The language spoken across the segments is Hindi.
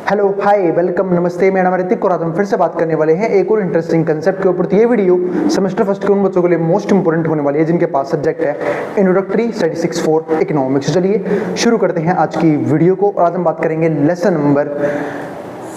हेलो हाय वेलकम नमस्ते, मेरा नाम ऋतिक और आज हम फिर से बात करने वाले हैं एक और इंटरेस्टिंग कंसेप्ट के ऊपर। तो ये वीडियो सेमेस्टर फर्स्ट के उन बच्चों के लिए मोस्ट इंपोर्टेंट होने वाली है जिनके पास सब्जेक्ट है इंट्रोडक्टरी स्टैटिस्टिक्स फॉर इकोनॉमिक्स। चलिए शुरू करते हैं आज की वीडियो को। आज हम बात करेंगे लेसन नंबर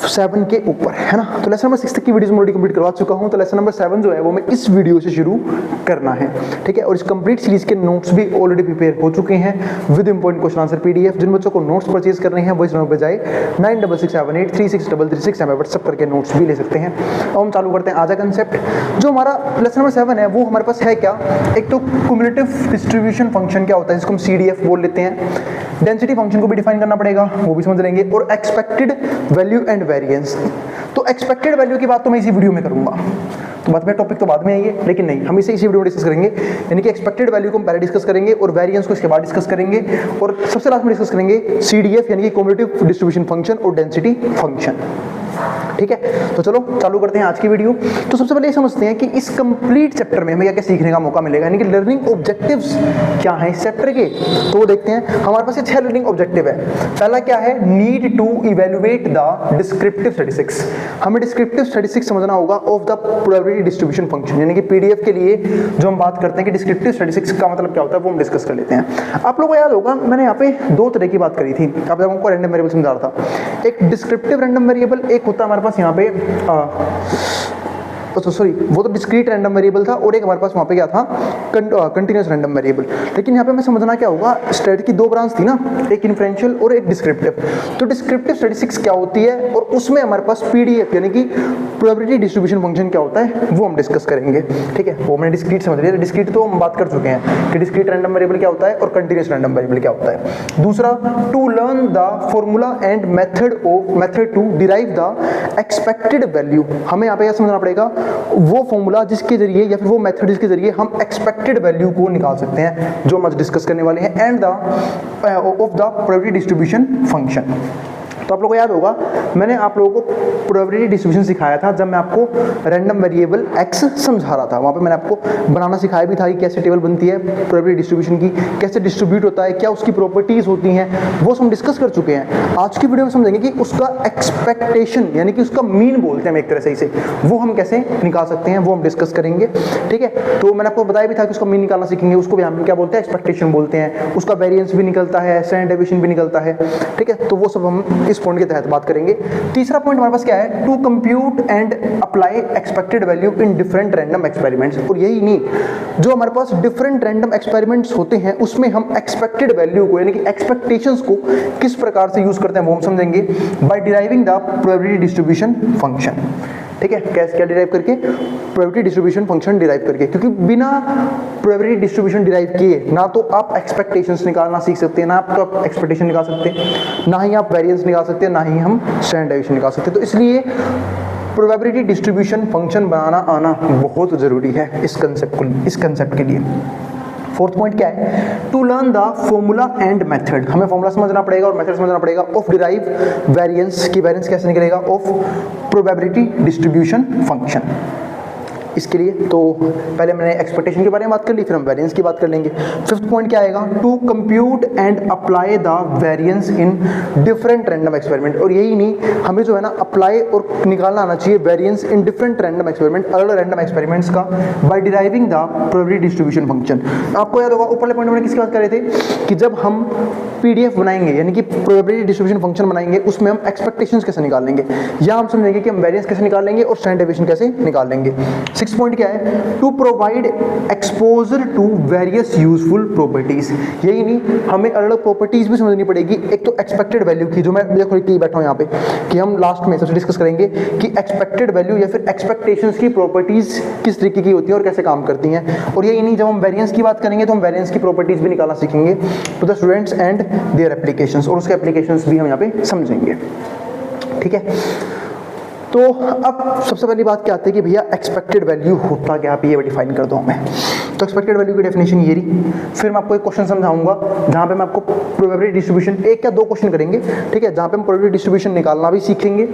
7 के ऊपर, है ना। तो लेसन नंबर 6 तक की वीडियोस ऑलरेडी कंप्लीट करवा चुका हूं, तो लेसन नंबर 7 जो है वो मैं इस वीडियो से शुरू करना है, ठीक है। और इस कंप्लीट सीरीज के नोट्स भी ऑलरेडी प्रिपेयर हो चुके हैं with important question answer PDF. जिन बच्चों को नोट्स परचेज करने हैं वो इस नंबर पर जाए 9667836336 में व्हाट्सएप करके नोट्स भी ले सकते हैं। अब हम चालू करते हैं आज का कंसेप्ट। जो हमारा लेसन नंबर 7 है वो हमारे पास है क्या, एक तो क्युमुलेटिव डिस्ट्रीब्यूशन फंक्शन क्या होता है जिसको हम CDF बोल लेते हैं, डेंसिटी फंक्शन को भी डिफाइन करना पड़ेगा, वो भी समझ लेंगे, और एक्सपेक्टेड वैल्यू एंड वेरिएंस। तो एक्सपेक्टेड वैल्यू की बात तो मैं इसी वीडियो में करूंगा, तो बाद में टॉपिक तो बाद में आइए, लेकिन नहीं, हम इसी वीडियो में डिस्कस करेंगे। यानी कि एक्सपेक्टेड वैल्यू को हम पहले डिस्कस करेंगे और वेरिएंस को इसके बाद डिस्कस करेंगे, और सबसे लास्ट में डिस्कस करेंगे CDF यानी कि क्युमुलेटिव डिस्ट्रीब्यूशन फंक्शन और डेंसिटी फंक्शन, ठीक है। तो चलो चालू करते हैं आज की वीडियो। तो सबसे पहले ये समझते हैं कि इस कंप्लीट चैप्टर में हमें क्या क्या सीखने का मौका मिलेगा, यानी कि लर्निंग ऑब्जेक्टिव्स क्या हैं इस चैप्टर के। तो वो देखते हैं। हमारे पास ये 6 लर्निंग ऑब्जेक्टिव है। पहला क्या है, need to evaluate the descriptive statistics. हमें डिस्क्रिप्टिव स्टैटिस्टिक्स समझना होगा of the probability distribution function, यानी कि पीडीएफ के लिए जो हम बात करते हैं कि डिस्क्रिप्टिव स्टैटिस्टिक्स का मतलब क्या होता है वो हम डिस्कस कर लेते हैं। आप लोगों को याद होगा मैंने यहाँ पे 2 तरह की बात करी थी, आप जब हमको रैंडम वेरिएबल समझा रहा था। एक डिस्क्रिप्टिव रैंडम वेरिएबल, एक होता है हमारे पास यहाँ पे सॉरी वो तो डिस्क्रीट रैंडम वेरिएबल था, और एक हमारे पास वहाँ पे क्या था, कंटीन्यूअस रैंडम वेरिएबल। लेकिन यहाँ पे हमें समझना क्या होगा, स्टैट की 2 ब्रांच थी ना, एक इन्फ्रेंशियल और एक डिस्क्रिप्टिव। तो डिस्क्रिप्टिव स्टैटिस्टिक्स क्या होती है और उसमें हमारे पास पीडीएफ यानी कि प्रोबेबिलिटी डिस्ट्रीब्यूशन फंक्शन क्या होता है वो हम डिस्कस करेंगे, ठीक है। वो हमने डिस्क्रीट समझ लिया, डिस्क्रीट तो हम बात कर चुके हैं कि डिस्क्रीट रैंडम वेरिएबल क्या होता है और कंटीन्यूअस रैंडम वेरिएबल क्या होता है। दूसरा, to learn the formula and method to derive the expected value. हमें यहाँ पे क्या समझना पड़ेगा, वो फॉर्मूला जिसके जरिए या फिर वो मेथड जिसके जरिए हम एक्सपेक्टेड वैल्यू को निकाल सकते हैं, जो हम आज डिस्कस करने वाले हैं, and the of the probability distribution function. तो आप लोगों को याद होगा मैंने आप लोगों को प्रोबेबिलिटी डिस्ट्रीब्यूशन सिखाया था जब मैं आपको रैंडम वेरिएबल x समझा रहा था। वहाँ पे मैंने आपको बनाना सिखाया भी था कि कैसे टेबल बनती है प्रोबेबिलिटी डिस्ट्रीब्यूशन की, कैसे डिस्ट्रीब्यूट होता है, क्या उसकी प्रॉपर्टीज होती हैं, वो हम डिस्कस कर चुके हैं। आज की वीडियो में समझेंगे कि उसका एक्सपेक्टेशन यानी कि उसका मीन बोलते हैं हम एक तरह से इसे, वो हम कैसे निकाल सकते हैं वो हम डिस्कस करेंगे, ठीक है। तो मैंने आपको बताया भी था कि उसका मीन निकालना सीखेंगे, उसको भी हम क्या बोलते हैं, एक्सपेक्टेशन बोलते हैं। उसका वेरिएंस भी निकलता है, स्टैंडर्ड डेविएशन भी निकलता है, ठीक है। तो वो सब हम इस पॉइंट के तहत बात करेंगे। तीसरा पॉइंट हमारे पास क्या है, to compute and apply expected value in different random experiments. और यही नहीं, जो हमारे पास डिफरेंट रैंडम एक्सपेरिमेंट्स होते हैं उसमें हम एक्सपेक्टेड वैल्यू को यानी कि एक्सपेक्टेशंस को किस प्रकार से यूज करते हैं वो हम समझेंगे by deriving the probability distribution function, ठीक है। कैसे, क्या डिराइव करके, प्रोबेबिलिटी डिस्ट्रीब्यूशन फंक्शन डिराइव करके, क्योंकि बिना प्रोबेबिलिटी डिस्ट्रीब्यूशन डिराइव किए ना तो आप एक्सपेक्टेशंस निकालना सीख सकते हैं, ना आप तो एक्सपेक्टेशन निकाल सकते हैं, ना ही आप वेरिएंस निकाल सकते हैं, ना ही हम स्टैंडर्ड डेविएशन निकाल सकते हैं। तो इसलिए प्रोबेबिलिटी डिस्ट्रीब्यूशन फंक्शन बनाना आना बहुत जरूरी है इस कंसेप्ट के लिए। फोर्थ पॉइंट क्या है, to learn the formula and method. हमें फॉर्मूला समझना पड़ेगा और मेथड समझना पड़ेगा ऑफ डिराइव वेरिएंस की, वेरिएंस कैसे निकलेगा ऑफ प्रोबेबिलिटी डिस्ट्रीब्यूशन फंक्शन। इसके लिए तो पहले मैंने एक्सपेक्टेशन के बारे में बात कर ली, फिर हम वेरिएंस की बात कर लेंगे। फिफ्थ पॉइंट क्या आएगा, to compute and apply the variance in different random experiment. और यही नहीं, हमें जो है ना अप्लाई और निकालना आना चाहिए variance in different random experiment, अलग रैंडम एक्सपेरिमेंट्स का, by deriving the probability distribution function. आपको याद होगा ऊपर वाले पॉइंट में किसकी बात कर रहे थे कि जब हम पीडीएफ बनाएंगे यानी कि प्रोबेबिलिटी डिस्ट्रीब्यूशन फंक्शन बनाएंगे उसमें हम एक्सपेक्टेशंस कैसे निकालेंगे, या हम समझेंगे कि हम वेरिएंस कैसे निकालेंगे और स्टैंडर्ड डेविएशन कैसे निकालेंगे। 6 पॉइंट क्या है, to provide exposure to various useful properties. यही नहीं, हमें अलग अलग प्रॉपर्टीज भी समझनी पड़ेगी। एक तो एक्सपेक्टेड वैल्यू की, जो मैं देखो की बैठा हूं यहाँ पे, कि हम लास्ट में सबसे डिस्कस करेंगे कि एक्सपेक्टेड वैल्यू या फिर एक्सपेक्टेशंस की प्रॉपर्टीज किस तरीके की होती है और कैसे काम करती हैं। और यही नहीं, जब हम वेरिएंस की बात करेंगे तो हम वेरिएंस की प्रॉपर्टीज भी निकालना सीखेंगे to the students and their applications, और उसके एप्लीकेशंस भी हम यहाँ पे समझेंगे, ठीक है। तो अब सबसे पहली बात क्या आती है कि भैया एक्सपेक्टेड वैल्यू होता क्या, आप ये डिफाइन कर दो हमें। तो एक्सपेक्टेड वैल्यू की डेफिनेशन ये रही। फिर मैं आपको एक क्वेश्चन समझाऊंगा जहाँ पे मैं आपको प्रोबेबिलिटी डिस्ट्रीब्यूशन, एक या दो क्वेश्चन करेंगे, ठीक है, जहाँ पे हम प्रोबेबिलिटी डिस्ट्रीब्यूशन निकालना भी सीखेंगे,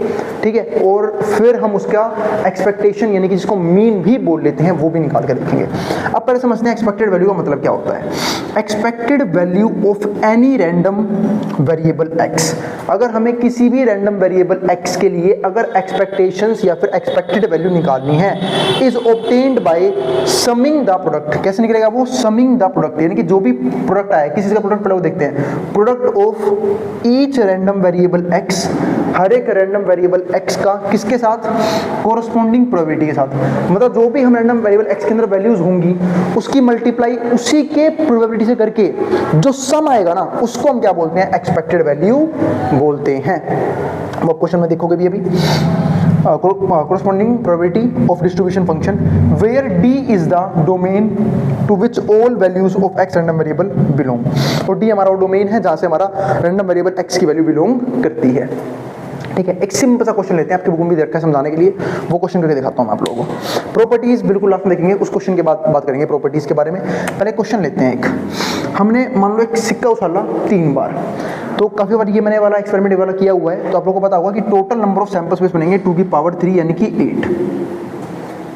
ठीक है, और फिर हम उसका एक्सपेक्टेशन यानी कि जिसको मीन भी बोल लेते हैं वो भी निकाल कर देखेंगे। अब पहले समझते हैं एक्सपेक्टेड वैल्यू का मतलब क्या होता है। Expected value of any random variable x, अगर हमें किसी भी रैंडम वेरिएबल x के लिए अगर एक्सपेक्टेशंस या फिर एक्सपेक्टेड वैल्यू निकालनी है, is obtained by summing the product. कैसे निकलेगा वो? समिंग द प्रोडक्ट, यानी कि जो भी प्रोडक्ट आया, किसी का प्रोडक्ट पहले वो देखते हैं, product of each random variable x, हर एक रैंडम वेरिएबल x का किसके साथ? कोरस्पॉन्डिंग प्रोबेबिलिटी के साथ। मतलब जो भी हम रैंडम वेरिएबल x के अंदर वैल्यूज होंगी उसकी मल्टीप्लाई उसी के प्रोबेबिलिटी से करके जो सम आएगा ना उसको हम क्या बोलते हैं? एक्सपेक्टेड वैल्यू बोलते हैं। वो क्वेश्चन में देखोगे भी अभी, corresponding probability of distribution function where d is the domain to which all values of x random variable belong। और d हमारा वो डोमेन है जहाँ से हमारा रैंडम वेरिएबल x की वैल्यू बिलोंग करती है, ठीक है। एक सिंपल सा क्वेश्चन लेते हैं, आपके बुक में भी देखा है समझाने के लिए, वो क्वेश्चन करके दिखाता हूँ मैं आप लोगों को। प्रॉपर्टीज बिल्कुल लास्ट में देखेंगे, उस क्वेश्चन के बाद बात करेंगे प्रॉपर्टीज के बारे में। पहले क्वेश्चन लेते हैं एक, हमने मान लो एक सिक्का उछाला 3 बार, तो काफ़ी बार ये मैंने वाला एक्सपेरिमेंट वाला किया हुआ है, तो आप लोगों को पता होगा कि total number of sample space बनेंगे 2 की पावर 3 यानी कि 8,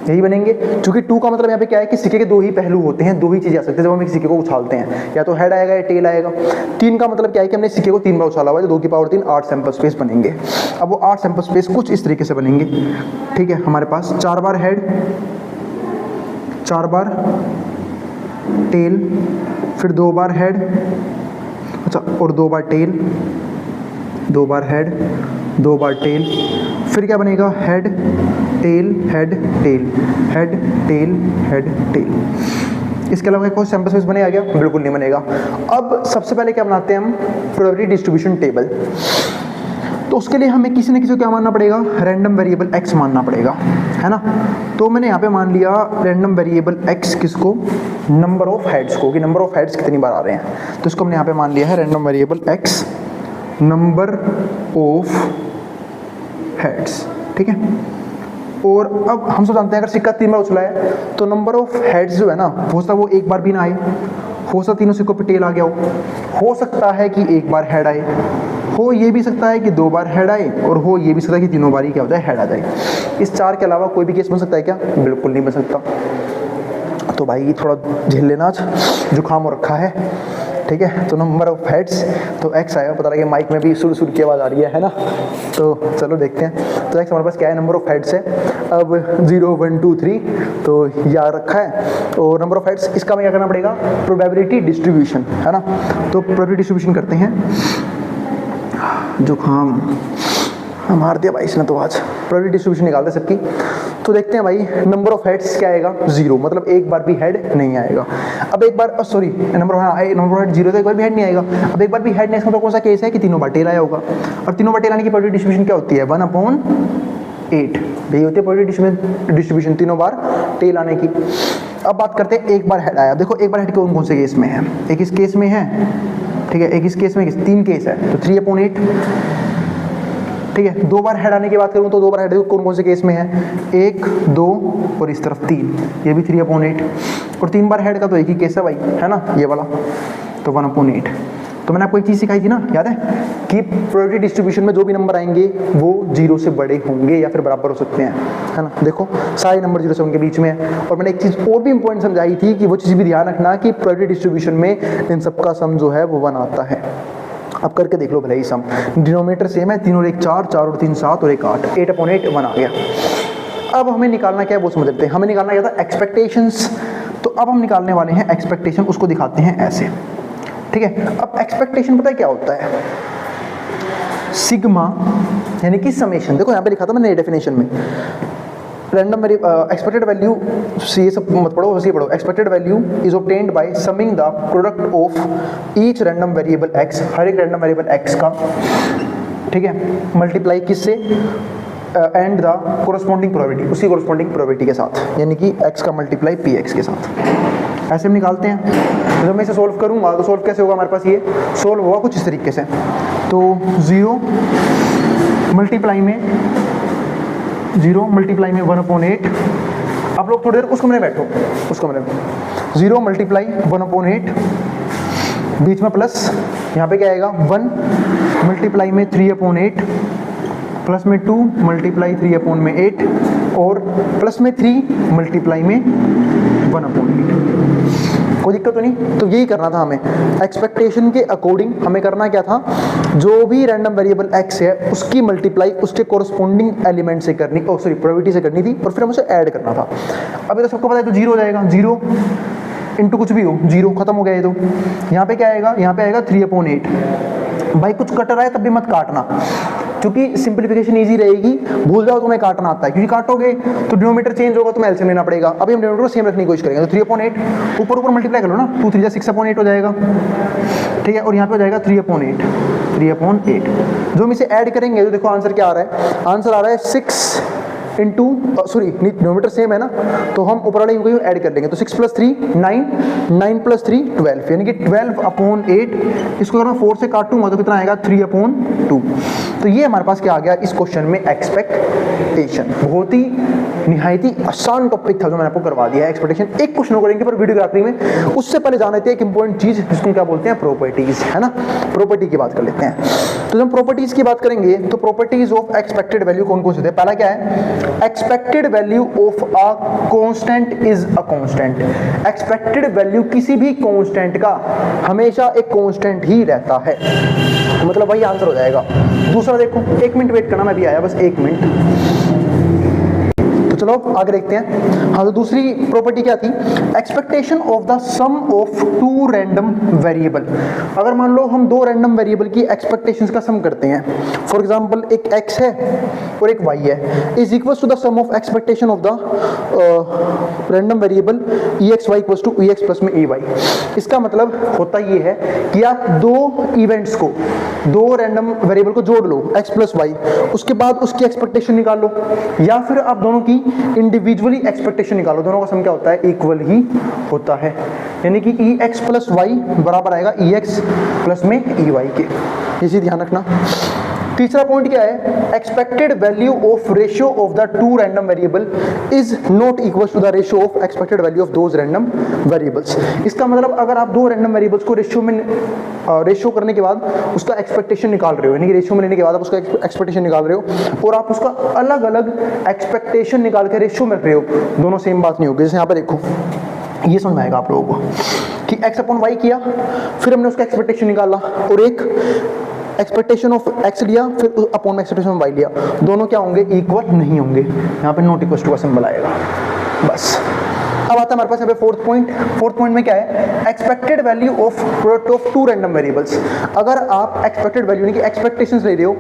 यही बनेंगे। क्योंकि 2 का मतलब यहाँ पे क्या है कि सिक्के के 2 ही पहलू होते हैं, 2 ही चीज़ें आ सकती है जब हम एक सिक्के को उछालते हैं, या तो हेड आएगा या टेल आएगा। 3 का मतलब क्या है कि हमने सिक्के को 3 बार उछाला हुआ है, तो 2 की पावर 3 8 सैंपल स्पेस बनेंगे। अब वो 8 सैंपल स्पेस कुछ इस तरीके से बनेंगे, ठीक है। हमारे पास 4 बार हेड, 4 बार टेल, फिर 2 बार हेड, अच्छा, और 2 बार टेल, 2 बार हेड, 2 बार टेल, फिर क्या बनेगा? Head tail head tail, head tail head tail. इसके अलावा कोई सैंपल स्पेस बनेगा क्या? बिल्कुल नहीं बनेगा। अब सबसे पहले क्या बनाते हैं हम? Probability distribution table. तो उसके लिए हमें किसी न किसी को क्या मानना पड़ेगा? रैंडम वेरिएबल x मानना पड़ेगा, है ना। तो मैंने यहाँ पे मान लिया रैंडम वेरिएबल x किसको? नंबर ऑफ हेड्स को, कि नंबर ऑफ हेड्स कितनी बार आ रहे हैं। तो इसको हमने यहाँ पे मान लिया है random variable x number of heads, ठीक है। और अब हम सब जानते हैं अगर सिक्का 3 बार उछला है तो नंबर ऑफ हेड्स जो है ना, हो सकता है वो एक बार भी ना आए, हो सकता तीनों सिक्कों पे टेल आ गया हो सकता है कि एक बार हेड आए, हो ये भी सकता है कि 2 बार हेड आए, और हो ये भी सकता है कि तीनों बार ही क्या हो जाए? हेड आ जाए। इस 4 के अलावा कोई भी केस बन सकता है क्या? बिल्कुल नहीं बन सकता। तो भाई थोड़ा झेल लेना, आज जुकाम हो रखा है, ठीक है। तो नंबर ऑफ हेड्स, तो x आएगा, पता लगे माइक में भी सुर सुर की आवाज़ आ रही है ना। तो चलो देखते हैं। तो x हमारे पास क्या है? नंबर ऑफ हेड्स है। अब 0 1 2 3 तो याद रखा है, और नंबर ऑफ हेड्स, इसका हमें क्या करना पड़ेगा? प्रोबेबिलिटी डिस्ट्रीब्यूशन, है ना। तो प्रोबेबिलिटी डिस्ट्रीब्यूशन करते हैं। जुकाम मार दिया भाई इसने तो आज। प्रोबेबिलिटी डिस्ट्रीब्यूशन निकालते सबकी। तो देखते हैं भाई, नंबर ऑफ हेड्स क्या आएगा? 0, मतलब एक बार भी हेड नहीं आएगा। अब एक बार सॉरी नंबर ऑफ हेड 0, तो एक बार भी हेड नहीं आएगा। अब एक बार भी हेड नहीं, इसका तो कौन सा केस है कि तीनों बार टेल आया होगा। और तीनों बार टेल आने की प्रोबेबिलिटी डिस्ट्रीब्यूशन क्या होती है? 1/8 यही होती है प्रोबेबिलिटी डिस्ट्रीब्यूशन, तीनों बार टेल आने की। अब बात करते हैं एक बार हेड आया। देखो एक बार हेड कौन कौन से केस में है? एक इस केस में है, ठीक है, एक इस केस में, 3 केस है, तो 3/8, ठीक है। 2 बार हेड आने की बात करूं तो 2 बार हेड कौन कौन से केस में है? 1 2 और इस तरफ 3, ये भी 3/8। और 3 बार हेड का तो एक ही केस है भाई, है ना, ये वाला, तो 1/8। तो मैंने आपको एक चीज़ सिखाई थी ना, याद है, कि प्रोबेबिलिटी डिस्ट्रीब्यूशन में जो भी नंबर आएंगे वो 0 से बड़े होंगे या फिर बराबर हो सकते हैं, है ना। देखो सारे नंबर 0 से उनके बीच में है। और मैंने एक चीज़ और भी इंपॉर्टेंट समझाई थी कि वो चीज़ भी ध्यान रखना कि प्रोबेबिलिटी डिस्ट्रीब्यूशन में इन सबका सम जो है वो 1 आता है। अब करके देख लो भले ही सम, डिनोमिनेटर सेम है, 3 और 1 4, 4 और 3 7 और 1 8, 8/8 1 आ गया। अब हमें निकालना क्या है वो समझ लेते हैं। हमें निकालना क्या था? एक्सपेक्टेशंस। तो अब हम निकालने वाले हैं एक्सपेक्टेशन, उसको दिखाते हैं ऐसे, ठीक है। अब एक्सपेक्टेशन पता है क्या होता है? सिग्मा यानी कि समेशन। देखो यहाँ पे लिखा था मैंने डेफिनेशन में, रैंडम एक्सपेक्टेड वैल्यू, ये सब मत पढ़ो, बस ये पढ़ो। Expected value is obtained by summing the product of each random variable x, हर एक रैंडम वेरिएबल x का, ठीक है, मल्टीप्लाई किससे? एंड द कोरस्पॉन्डिंग प्रोबेबिलिटी, उसी कोरस्पॉन्डिंग प्रोबेबिलिटी के साथ, यानी कि x का मल्टीप्लाई px के साथ। ऐसे हम निकालते हैं। तो जब मैं इसे सोल्व करूंगा तो सोल्व कैसे होगा? हमारे पास ये सोल्व होगा कुछ इस तरीके से। तो 0 मल्टीप्लाई में 1/8। आप लोग थोड़ी देर उस कमरे में बैठो, उस कमरे में 0 मल्टीप्लाई 1/8, बीच में प्लस, यहाँ पे क्या आएगा 1 मल्टीप्लाई में 3/8, प्लस में 2 मल्टीप्लाई 3/8 और प्लस में 3 मल्टीप्लाई में 1/8। कोई दिक्कत तो नहीं? तो यही करना था हमें, एक्सपेक्टेशन के अकॉर्डिंग हमें करना क्या था, जो भी रैंडम वेरिएबल x है उसकी मल्टीप्लाई उसके कोरस्पॉन्डिंग एलिमेंट से करनी, प्रोबेबिलिटी से करनी थी, और फिर हमें उसे ऐड करना था। अभी तो सबको पता है, तो 0 हो जाएगा, 0 इंटू कुछ भी हो, 0 खत्म हो गया ये तो। यहाँ पे क्या आएगा, यहाँ पे आएगा 3/8। भाई कुछ कट रहा है तब भी मत काटना, क्योंकि सिंपलीफिकेशन इजी रहेगी, भूल जाओ तुम्हें काटना आता है, क्योंकि काटोगे तो डिनोमिनेटर चेंज होगा, तुम्हें एलसीएम लेना पड़ेगा। अभी हम डिनोमिनेटर को सेम रखने की कोशिश करेंगे, तो 3/8 ऊपर ऊपर मल्टीप्लाई कर लो ना, 2 3 6/8 हो जाएगा, ठीक है, और यहाँ पे हो जाएगा 3/8। जो हम इसे ऐड करेंगे तो देखो आंसर क्या आ रहा है, आंसर आ रहा है 6 इंटू, सॉरी डिनोमिनेटर सेम है ना, तो हम ऊपर वाले को ऐड कर लेंगे, तो 6 + 3 9, 9 + 3 12, यानी कि 12/8। इसको अगर मैं 4 से काटूंगा तो कितना आएगा 3/2। तो ये हमारे पास क्या आ गया इस क्वेश्चन में, एक्सपेक्टेशन। बहुत ही निहायत ही आसान टॉपिक था जो मैंने आपको करवा दिया है, एक्सपेक्टेशन। एक क्वेश्चन करेंगे पर वीडियो के आखिरी में, उससे पहले जान लेते हैं एक इंपॉर्टेंट चीज जिसको क्या बोलते हैं, प्रॉपर्टीज, है ना। प्रॉपर्टी की बात कर लेते हैं। तो जब प्रॉपर्टीज की बात करेंगे तो प्रॉपर्टीज ऑफ एक्सपेक्टेड वैल्यू कौन कौन से थे। पहला क्या है, expected value of a constant is a constant. Expected value किसी भी कांस्टेंट का हमेशा एक कांस्टेंट ही रहता है, मतलब वही आंसर हो जाएगा। दूसरा देखो, 1 मिनट वेट करना, मैं भी आया, बस 1 मिनट। तो चलो आगे देखते हैं। हाँ, तो दूसरी प्रॉपर्टी क्या थी, expectation of the sum of 2 random variable. अगर मान लो हम 2 रैंडम वेरिएबल की एक्सपेक्टेशंस का सम करते हैं, फॉर एग्जांपल एक x है और एक y है, is equals to the sum of expectation of the random variable ex y equals to ex plus में ay। इसका मतलब होता ये है कि आप 2 इवेंट्स को, 2 रैंडम वेरिएबल को जोड़ लो x प्लस y, उसके बाद उसकी एक्सपेक्टेशन निकाल लो, या फिर आप दोनों की इंडिविजुअली एक्सपेक्टेशन निकालो, दोनों का सम क्या होता है, इक्वल ही होता है। यानी कि ex प्लस y बराबर आएगा ex प्लस में ey के, ये चीज ध्यान रखना। तीसरा पॉइंट क्या है, expected value of ratio of the 2 random variable is not equal to the ratio of expected value of those random variables. इसका मतलब अगर आप 2 रैंडम वेरिएबल्स को रेशियो करने के बाद उसका एक्सपेक्टेशन निकाल रहे हो, यानी कि रेशियो में लेने के बाद आप उसका एक्सपेक्टेशन निकाल रहे हो, और आप उसका अलग अलग एक्सपेक्टेशन निकाल के रेशियो में रख रहे हो, दोनों सेम बात नहीं होगी। जैसे यहाँ पे देखो, ये समझ में आएगा आप लोगों को कि x/y किया, फिर हमने उसका एक्सपेक्टेशन निकाला, और एक एक्सपेक्टेशन ऑफ x लिया, फिर अपॉन एक्सपेक्टेशन ऑफ y लिया, दोनों क्या होंगे, इक्वल नहीं होंगे। यहाँ पे नॉट इक्वल टू का सिंबल आएगा, बस। अब आता है हमारे पास यहाँ पे फोर्थ पॉइंट में क्या है, expected value of product of 2 random variables. अगर आप एक्सपेक्टेड वैल्यू यानी कि एक्सपेक्टेशंस ले रहे हो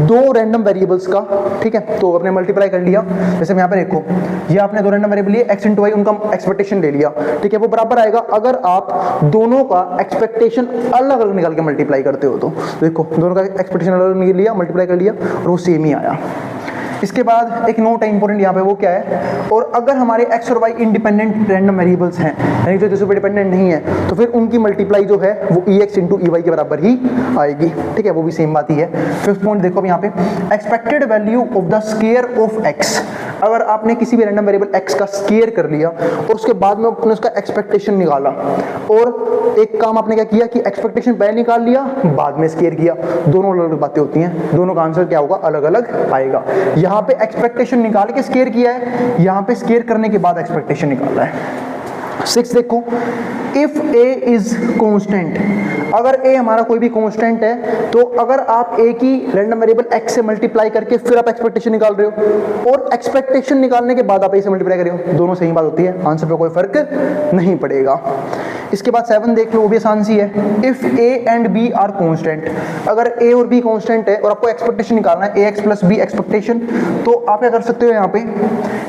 2 रैंडम वेरिएबल्स का, ठीक है, तो आपने मल्टीप्लाई कर लिया। जैसे यहाँ पे देखो, ये आपने 2 रैंडम वेरिएबल लिए x इंटू y, उनका एक्सपेक्टेशन ले लिया, ठीक है, वो बराबर आएगा अगर आप दोनों का एक्सपेक्टेशन अलग अलग निकाल के मल्टीप्लाई करते हो। तो देखो, दोनों का एक्सपेक्टेशन अलग अलग लिया, मल्टीप्लाई कर लिया, और वो सेम ही आया। इसके बाद एक नोट है इंपॉर्टेंट यहाँ पे, वो क्या है, और अगर हमारे x और y इंडिपेंडेंट रैंडम वेरिएबल्स हैं, यानी जो दूसरे पे डिपेंडेंट नहीं है, तो फिर उनकी मल्टीप्लाई जो है वो ex इंटू ey के बराबर ही आएगी, ठीक है, वो भी सेम बात ही है। फिफ्थ पॉइंट देखो अब यहाँ पे, expected value of the square of x। अगर आपने किसी भी रैंडम वेरिएबल x का स्क्वायर कर लिया और उसके बाद में आपने उसका एक्सपेक्टेशन निकाला, और एक काम आपने क्या किया कि एक्सपेक्टेशन पहले निकाल लिया, बाद में स्क्वायर किया, दोनों अलग अलग बातें होती हैं, दोनों का आंसर क्या होगा, अलग अलग आएगा। यहाँ पे एक्सपेक्टेशन निकाल के स्क्वायर किया है, यहाँ पे स्क्वायर करने के बाद एक्सपेक्टेशन निकाला है। 6 देखो, इफ a इज कांस्टेंट, अगर a हमारा कोई भी कांस्टेंट है, तो अगर आप a की रैंडम वेरिएबल x से मल्टीप्लाई करके फिर आप एक्सपेक्टेशन निकाल रहे हो, और एक्सपेक्टेशन निकालने के बाद आप a से मल्टीप्लाई कर रहे हो, दोनों सही बात होती है, आंसर पे कोई फर्क नहीं पड़ेगा। इसके बाद 7 देख लो, वो भी आसान सी है, if a and b are constant. अगर a और b कांस्टेंट है और आपको एक्सपेक्टेशन निकालना है ax प्लस b एक्सपेक्टेशन, तो आप क्या कर सकते हो यहाँ पे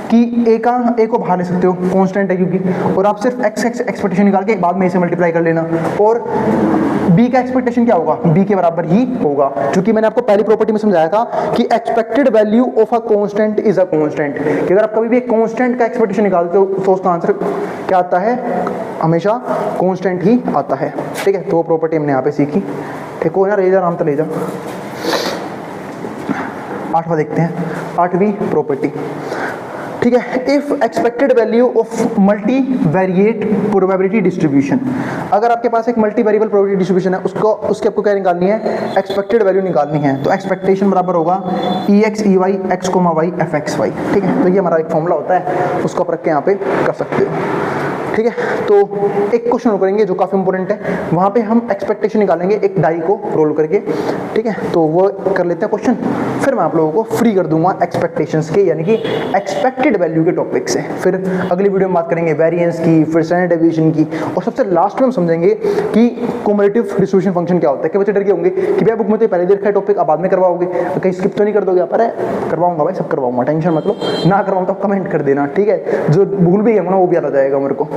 कि a को बाहर ले सकते हो, कांस्टेंट है क्योंकि, और आप सिर्फ x एक्सपेक्टेशन निकाल के बाद में इसे मल्टीप्लाई कर लेना, और b का एक्सपेक्टेशन क्या होगा, b के बराबर ही होगा, क्योंकि मैंने आपको पहली प्रॉपर्टी में समझाया था कि expected value of a constant is a constant, कि अगर आप कभी भी एक कांस्टेंट का एक्सपेक्टेशन निकालते हो तो उसका आंसर क्या आता है, हमेशा कांस्टेंट ही आता है, ठीक है। तो वो प्रॉपर्टी हमने यहाँ पे सीखी, ठीक हो ना, ले जा आराम से ले जा। 8वां देखते हैं, 8वीं प्रॉपर्टी, ठीक है। If expected value of multi variate probability distribution, अगर आपके पास एक मल्टी वेरिएबल प्रोबेबिलिटी डिस्ट्रीब्यूशन है, उसकी आपको क्या निकालनी है, एक्सपेक्टेड वैल्यू निकालनी है। तो एक्सपेक्टेशन बराबर होगा EX EY X, Y FXY। ठीक है, तो ये हमारा एक फॉर्मूला होता है, उसको आप रख के यहाँ पे कर सकते हो। ठीक है, तो एक क्वेश्चन और करेंगे जो काफ़ी इंपॉर्टेंट है, वहाँ पे हम एक्सपेक्टेशन निकालेंगे एक डाई को रोल करके। ठीक है, तो वो कर लेते हैं क्वेश्चन, फिर मैं आप लोगों को फ्री कर दूंगा एक्सपेक्टेशंस के, यानी कि एक्सपेक्टेड वैल्यू के टॉपिक से। फिर अगली वीडियो में बात करेंगे वेरिएंस की, फिर स्टैंडर्ड डेविएशन की, और सबसे लास्ट में हम समझेंगे कि क्युमुलेटिव डिस्ट्रीब्यूशन फंक्शन क्या होता है। कि बच्चे डर के होंगे कि भैया बुक में तो पहले देखा है टॉपिक, अब बाद में करवाओगे, कहीं स्किप तो नहीं कर दोगे आप? अरे करवाऊंगा भाई, सब करवाऊंगा, टेंशन मत लो। ना करवाऊँ तो कमेंट कर देना, ठीक है, जो भूल भी गया ना वो भी याद आ जाएगा मेरे को।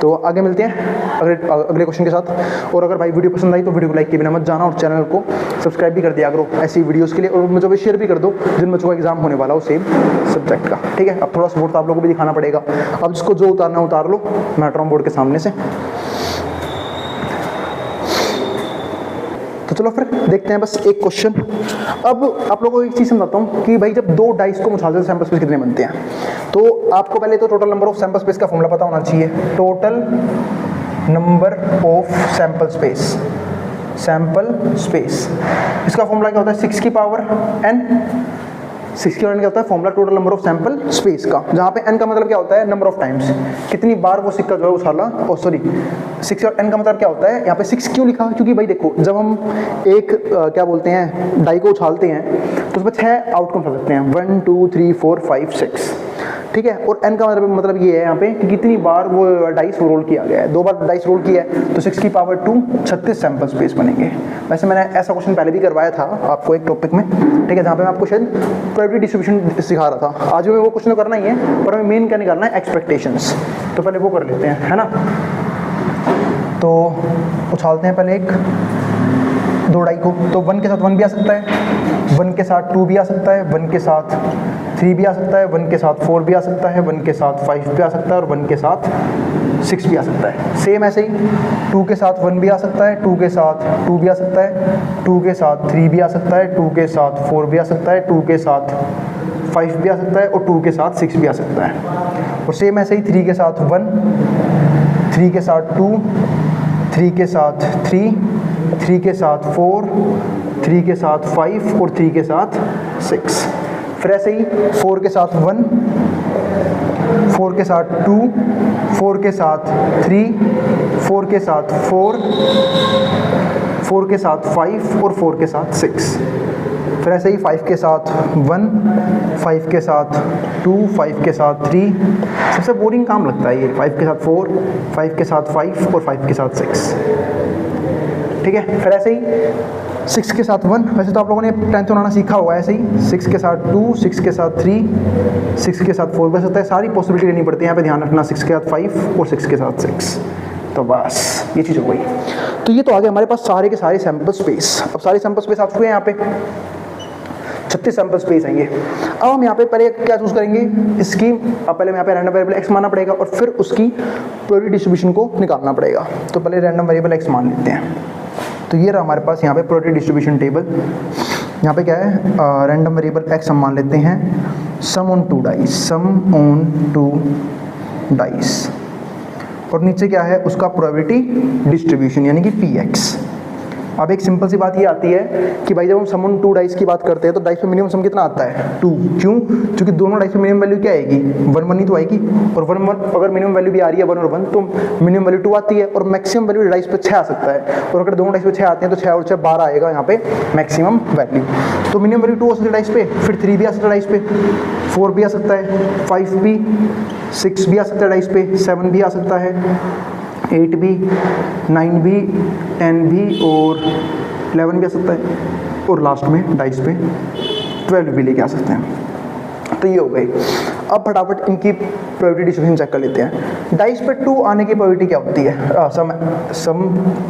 तो आगे मिलते हैं अगले क्वेश्चन के साथ। और अगर भाई वीडियो पसंद आई तो वीडियो को लाइक किए बिना मत जाना, और चैनल को सब्सक्राइब भी कर दिया करो ऐसी वीडियोस के लिए, और मुझे भी शेयर भी कर दो जिन बच्चों का एग्जाम होने वाला हो सेम सब्जेक्ट का। ठीक है, अब थोड़ा सपोर्ट तो आप लोगों को भी दिखाना पड़ेगा। अब जिसको जो उतारना उतार लो, मैं हट रहा हूँ बोर्ड के सामने से। तो चलो फिर देखते हैं बस एक क्वेश्चन। अब आप लोगों को एक चीज़ समझाता हूँ कि भाई जब दो डाइस को उछालते हैं सैंपल स्पेस कितने बनते हैं। तो आपको पहले तो total number of sample space का फॉर्मूला पता होना चाहिए। Total number of sample space, इसका फॉर्मूला क्या होता है, 6 की पावर n। 6 की पावर n क्या होता है, formula total number of sample space का, जहाँ पे n का मतलब क्या होता है, नंबर ऑफ टाइम्स, कितनी बार वो सिक्का जो है उछाला। और सॉरी 6 और n का मतलब क्या होता है, यहाँ पे 6 क्यों लिखा, क्योंकि भाई देखो जब हम एक क्या बोलते हैं डाई को उछालते हैं तो उसमें 6 आउटकम हो सकते हैं, 1 2 3 4 5 6। ठीक है, और n का मतलब ये है यहाँ पे कि कितनी बार वो डाइस रोल किया गया है। 2 बार डाइस रोल किया है तो 6 की पावर 2 36 सैंपल स्पेस बनेंगे। वैसे मैंने ऐसा क्वेश्चन पहले भी करवाया था आपको एक टॉपिक में, ठीक है, जहाँ पे मैं आपको शायद प्रोबेबिलिटी डिस्ट्रीब्यूशन सिखा रहा था। आज भी वो क्वेश्चन करना ही है, पर हमें मेन क्या निकालना है, एक्सपेक्टेशंस। तो पहले वो कर लेते हैं, है ना। तो उछालते हैं पहले एक दो डाई को, तो 1 के साथ 1 भी आ सकता है, 1 के साथ 2 भी आ सकता है, 1 के साथ 3 भी आ सकता है, 1 के साथ 4 भी आ सकता है, 1 के साथ 5 भी आ सकता है, और 1 के साथ 6 भी आ सकता है। सेम ऐसे ही 2 के साथ 1 भी आ सकता है, 2 के साथ 2 भी आ सकता है, 2 के साथ 3 भी आ सकता है, 2 के साथ 4 भी आ सकता है, 2 के साथ 5 भी आ सकता है, और 2 के साथ 6 भी आ सकता है। और सेम ऐसे ही 3 के साथ 1, 3 के साथ 2, 3 के साथ 3, 3 के साथ 4, 3 के साथ 5 और 3 के साथ 6। फिर ऐसे ही 4 के साथ 1, 4 के साथ 2, 4 के साथ 3, 4 के साथ 4, 4 के साथ 5 और 4 के साथ 6। फिर ऐसे ही 5 के साथ 1, 5 के साथ 2, 5 के साथ 3। सबसे बोरिंग काम लगता है ये, 5 के साथ 4, 5 के साथ 5 और 5 के साथ 6। ठीक है, फिर ऐसे ही 6 के साथ 1, वैसे तो आप लोगों ने 10th बनाना सीखा होगा। ऐसे ही 6 के साथ 2, 6 के साथ 3, 6 के साथ 4 बन सकता है। सारी पॉसिबिलिटी लेनी पड़ती है यहाँ पे, ध्यान रखना। 6 के साथ 5 और 6 के साथ 6। तो बस ये चीज़ हो गई। तो ये तो आ गया हमारे पास सारे के सारे सैंपल स्पेस। अब सारे सैंपल स्पेस आ चुके हैं यहाँ पे, 36 सैंपल स्पेस आएंगे। अब हम यहाँ पे पहले क्या चूज करेंगे, इसकी पहले यहाँ पे रैंडम वेरिएबल x मानना पड़ेगा, और फिर उसकी प्रोबेबिलिटी डिस्ट्रीब्यूशन को निकालना पड़ेगा। तो पहले रैंडम वेरिएबल x मान लेते हैं। तो ये रहा हमारे पास यहाँ पे प्रोबेबिलिटी डिस्ट्रीब्यूशन टेबल। यहाँ पे क्या है, रैंडम वेरिएबल x हम मान लेते हैं, सम ऑन 2 डाइस, और नीचे क्या है उसका प्रोबेबिलिटी डिस्ट्रीब्यूशन यानी कि px। अब एक सिंपल सी बात ये आती है कि भाई जब हम सम ऑन 2 डाइस की बात करते हैं तो डाइस पे मिनिमम सम कितना आता है, 2। क्यों, क्योंकि दोनों डाइस पे मिनिमम वैल्यू क्या आएगी, 1 1 ही तो आएगी। और 1 1 अगर मिनिमम वैल्यू भी आ रही है 1 और 1, तो मिनिमम वैल्यू 2 आती है, और मैक्सिमम वैल्यू डाइस पे 6 आ सकता है। और अगर दोनों डाइस पे 6 आते हैं तो 6 और 6 12 आएगा यहाँ पे मैक्सिमम वैल्यू। तो मिनिमम वैल्यू 2 हो सकती है डाइस पे, फिर 3 भी आ सकता है डाइस पे, 4 भी आ सकता है, 5 भी, 6 भी आ सकता है डाइस पे, 7 भी आ सकता है, 8 भी, 9 भी, 10 भी, और 11 भी आ सकता है, और लास्ट में डाइस पे 12 भी लेके आ सकते हैं। तो ये हो गई। अब फटाफट इनकी प्रोबेबिलिटी डिस्ट्रीब्यूशन चेक कर लेते हैं। डाइस पे 2 आने की प्रोबेबिलिटी क्या होती है, सम